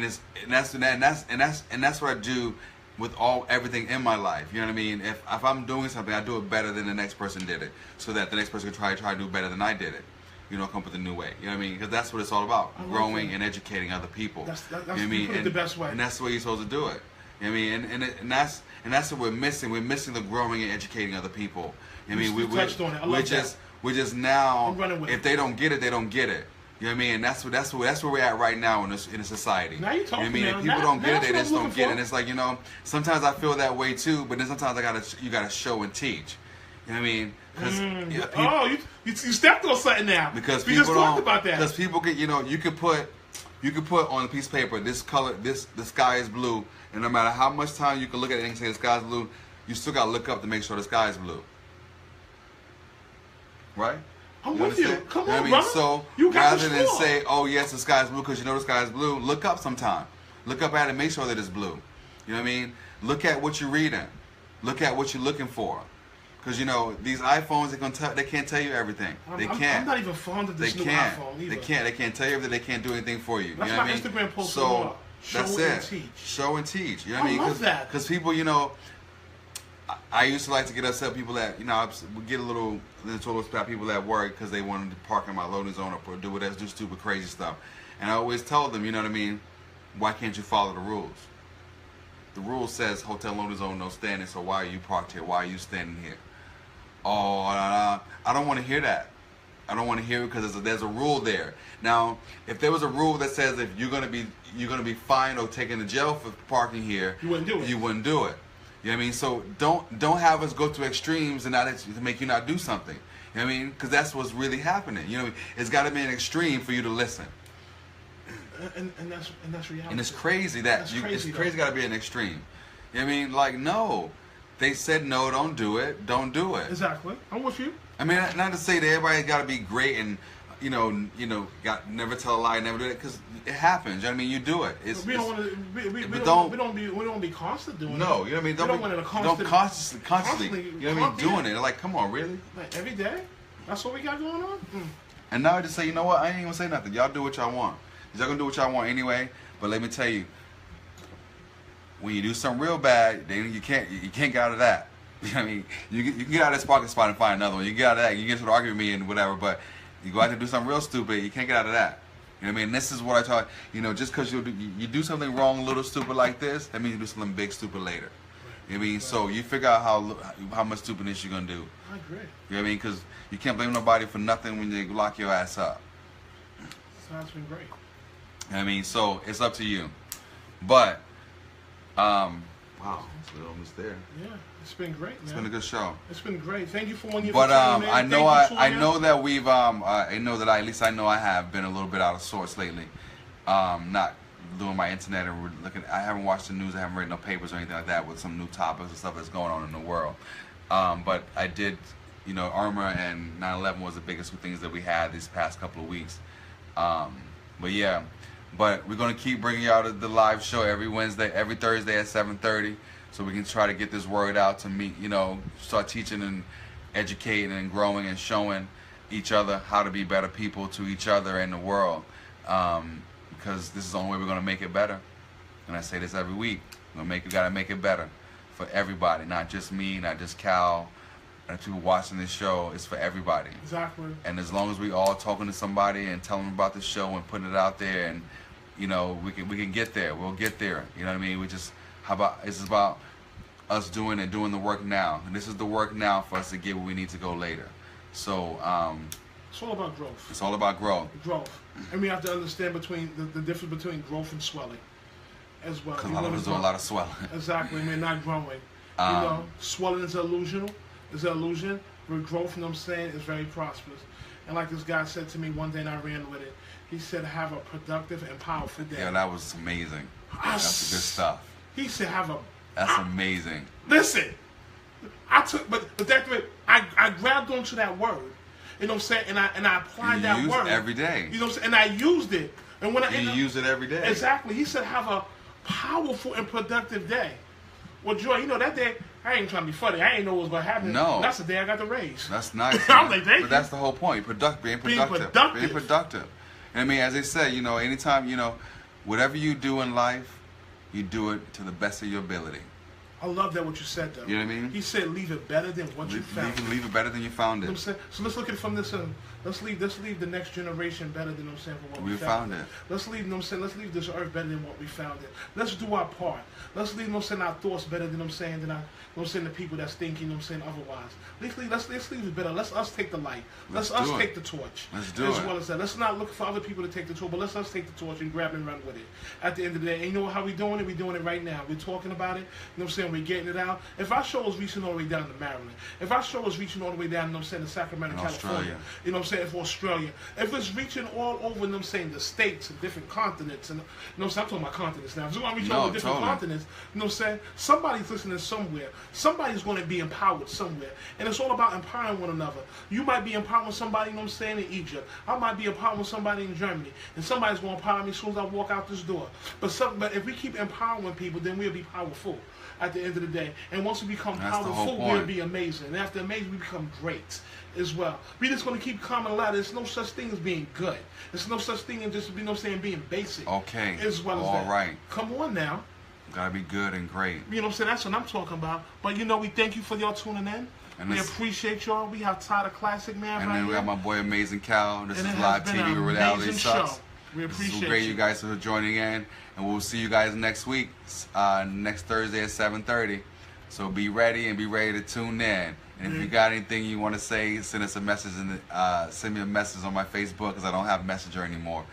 And that's what I do with everything in my life. You know what I mean? If I'm doing something, I do it better than the next person did it, so that the next person can try to do better than I did it. Come up with a new way. You know what I mean? Because that's what it's all about: growing and educating other people. That's you know what I mean? The best way. And that's the way you're supposed to do it. You know what I mean? And that's what we're missing. We're missing the growing and educating other people. You know what I mean? We touched on it. We're just now. If they don't get it, they don't get it. You know what I mean? And that's where we're at right now in a society. Now you're talking. You know what I mean? If people don't get it, they just don't get it. And it's like, sometimes I feel that way too, but then sometimes you gotta show and teach. You know what I mean? You stepped on something now. Because we people just talked about that. Because people get, you could put on a piece of paper this color, the sky is blue, and no matter how much time you can look at it and say the sky's blue, you still gotta look up to make sure the sky is blue. Right? I'm with you. Come on, brother. So rather than say, "Oh yes, the sky is blue," because the sky is blue, look up sometime. Look up at it, and make sure that it's blue. You know what I mean? Look at what you're reading. Look at what you're looking for. Because these iPhones, they can't tell you everything. They can't. I'm not even fond of this new iPhone either. They can't tell you everything. They can't do anything for you. That's you know my what I mean? Instagram post. So that's it. And teach. Show and teach. You know what I mean? I love that. Because people, I used to like to get upset people that I would get a little about people at work because they wanted to park in my loading zone or do whatever, do stupid crazy stuff. And I always told them, you know what I mean? Why can't you follow the rules? The rule says hotel loading zone no standing. So why are you parked here? Why are you standing here? Oh, I don't want to hear that. I don't want to hear it because there's a rule there. Now, if there was a rule that says if you're gonna be fined or taken to jail for parking here, you wouldn't do it. You wouldn't do it. You know what I mean? So don't have us go to extremes and to make you not do something. You know what I mean? Because that's what's really happening. It's got to be an extreme for you to listen. And that's reality. And it's crazy that it's crazy. Got to be an extreme. You know what I mean? Like no, they said no, don't do it. Don't do it. Exactly. I'm with you. I mean, not to say that everybody got to be great and got never tell a lie, never do it, because it happens. You know what I mean? You do it. We don't be constant doing it. No, you know what I mean? Don't constantly. You know what I mean? Doing it. Like, come on, really? Like every day? That's what we got going on? And now I just say, you know what? I ain't even say nothing. Y'all do what y'all want. Y'all gonna do what y'all want anyway. But let me tell you, when you do something real bad, then you can't get out of that. You know what I mean? You can get out of this parking spot and find another one. You can get out of that. You can get to argue with me and whatever, but you go out and do something real stupid, you can't get out of that. You know what I mean? This is what I taught. Just because you do something wrong, a little stupid like this, that means you do something big stupid later. You know what I mean? Right. So you figure out how much stupidness you're going to do. I agree. You know what I mean? Because you can't blame nobody for nothing when they lock your ass up. Sounds been great. You know what I mean? So it's up to you. But, wow, we're almost there. Yeah. It's been great, man. It's been a good show. It's been great. Thank you for one year. But I know that we've I know that I have been a little bit out of sorts lately. Not doing my internet and looking. I haven't watched the news. I haven't read no papers or anything like that with some new topics and stuff that's going on in the world. But I did, Irma and 9/11 was the biggest two things that we had these past couple of weeks. But yeah, but we're gonna keep bringing y'all the live show every Thursday at 7:30. So we can try to get this word out to start teaching and educating and growing and showing each other how to be better people to each other and the world, because this is the only way we're gonna make it better. And I say this every week: we gotta make it better for everybody, not just me, not just Cal, and people watching this show. It's for everybody. Exactly. And as long as we all talking to somebody and telling them about the show and putting it out there, and you know, we can get there. We'll get there. You know what I mean? It's about us doing the work now. And this is the work now for us to get where we need to go later. So it's all about growth. It's all about growth. Growth. And we have to understand between the difference between growth and swelling as well. Because a lot of us do a lot of swelling. Exactly. I mean, not growing. Swelling is illusional. It's an illusion. With growth, you know what I'm saying, is very prosperous. And like this guy said to me one day, and I ran with it. He said, "Have a productive and powerful day." Yeah, that was amazing. That's good stuff. He said, That's amazing. Listen, but that's the way I grabbed onto that word. You know what I'm saying? And I applied that word every day. You know what I'm saying? And I used it. And when you use it every day. Exactly. He said, "Have a powerful and productive day." Well, Joy, you know that day, I ain't trying to be funny. I ain't know what was going to happen. No. That's the day I got the raise. That's nice. I'm like, thank you. But that's the whole point. Being productive. And I mean, as they say, you know, anytime, you know, whatever you do in life, you do it to the best of your ability. I love that what you said, though. You know what I mean? He said, "Leave it better than what you found." Leave it better than you found it. You know what I'm saying? So let's look at it from this end. Let's leave the next generation better than, you know what I'm saying, for what we found it. Let's leave, you know what I'm saying, let's leave this earth better than what we found it. Let's do our part. Let's leave, you know what I'm saying, our thoughts better than, you know what I'm saying, than our, you know what I'm saying, the people that's thinking, you know what I'm saying, otherwise. Let's leave it better. Let's us take the light. Let's us take the torch. Let's do it. As well as that. Let's not look for other people to take the torch, but let's us take the torch and grab and run with it. At the end of the day, and you know how we doing it? We're doing it right now. We're talking about it. You know what I'm saying? We're getting it out. If our show is reaching all the way down to Maryland, if our show is reaching all the way down, you know what I'm saying, to Sacramento, California, you know what I'm saying, for Australia, if it's reaching all over, you know what I'm saying, the states and different continents, and you know what I'm saying, I'm talking about continents now. If it's reaching all the different continents, you know what I'm saying, somebody's listening somewhere. Somebody's going to be empowered somewhere. And it's all about empowering one another. You might be empowering somebody, you know what I'm saying, in Egypt. I might be empowering somebody in Germany. And somebody's going to empower me as soon as I walk out this door. But if we keep empowering people, then we'll be powerful at the end of the day. And once we become powerful, we'll be amazing. And after amazing, we become great as well. We're just going to keep coming louder. There's no such thing as being good. There's no such thing as just, you know what I'm saying, being basic. Okay. As well as all that. Right. Come on now. Gotta be good and great. You know what I'm saying? That's what I'm talking about. But you know, we thank you for y'all tuning in. And we appreciate y'all. We have Tyler Classic, man. And then we got my boy Amazing Cal. This is Live TV with Reality Sucks. We appreciate this is great, you guys, for joining in. And we'll see you guys next week, next Thursday at 7:30. So be ready to tune in. And if you got anything you want to say, send us a message send me a message on my Facebook, because I don't have Messenger anymore.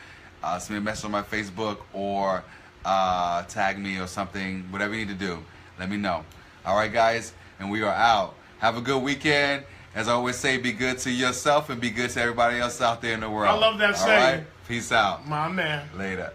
Send me a message on my Facebook, or tag me or something. Whatever you need to do, let me know. All right, guys, and we are out. Have a good weekend. As I always say, be good to yourself and be good to everybody else out there in the world. I love that saying. All right? Peace out. My man. Later.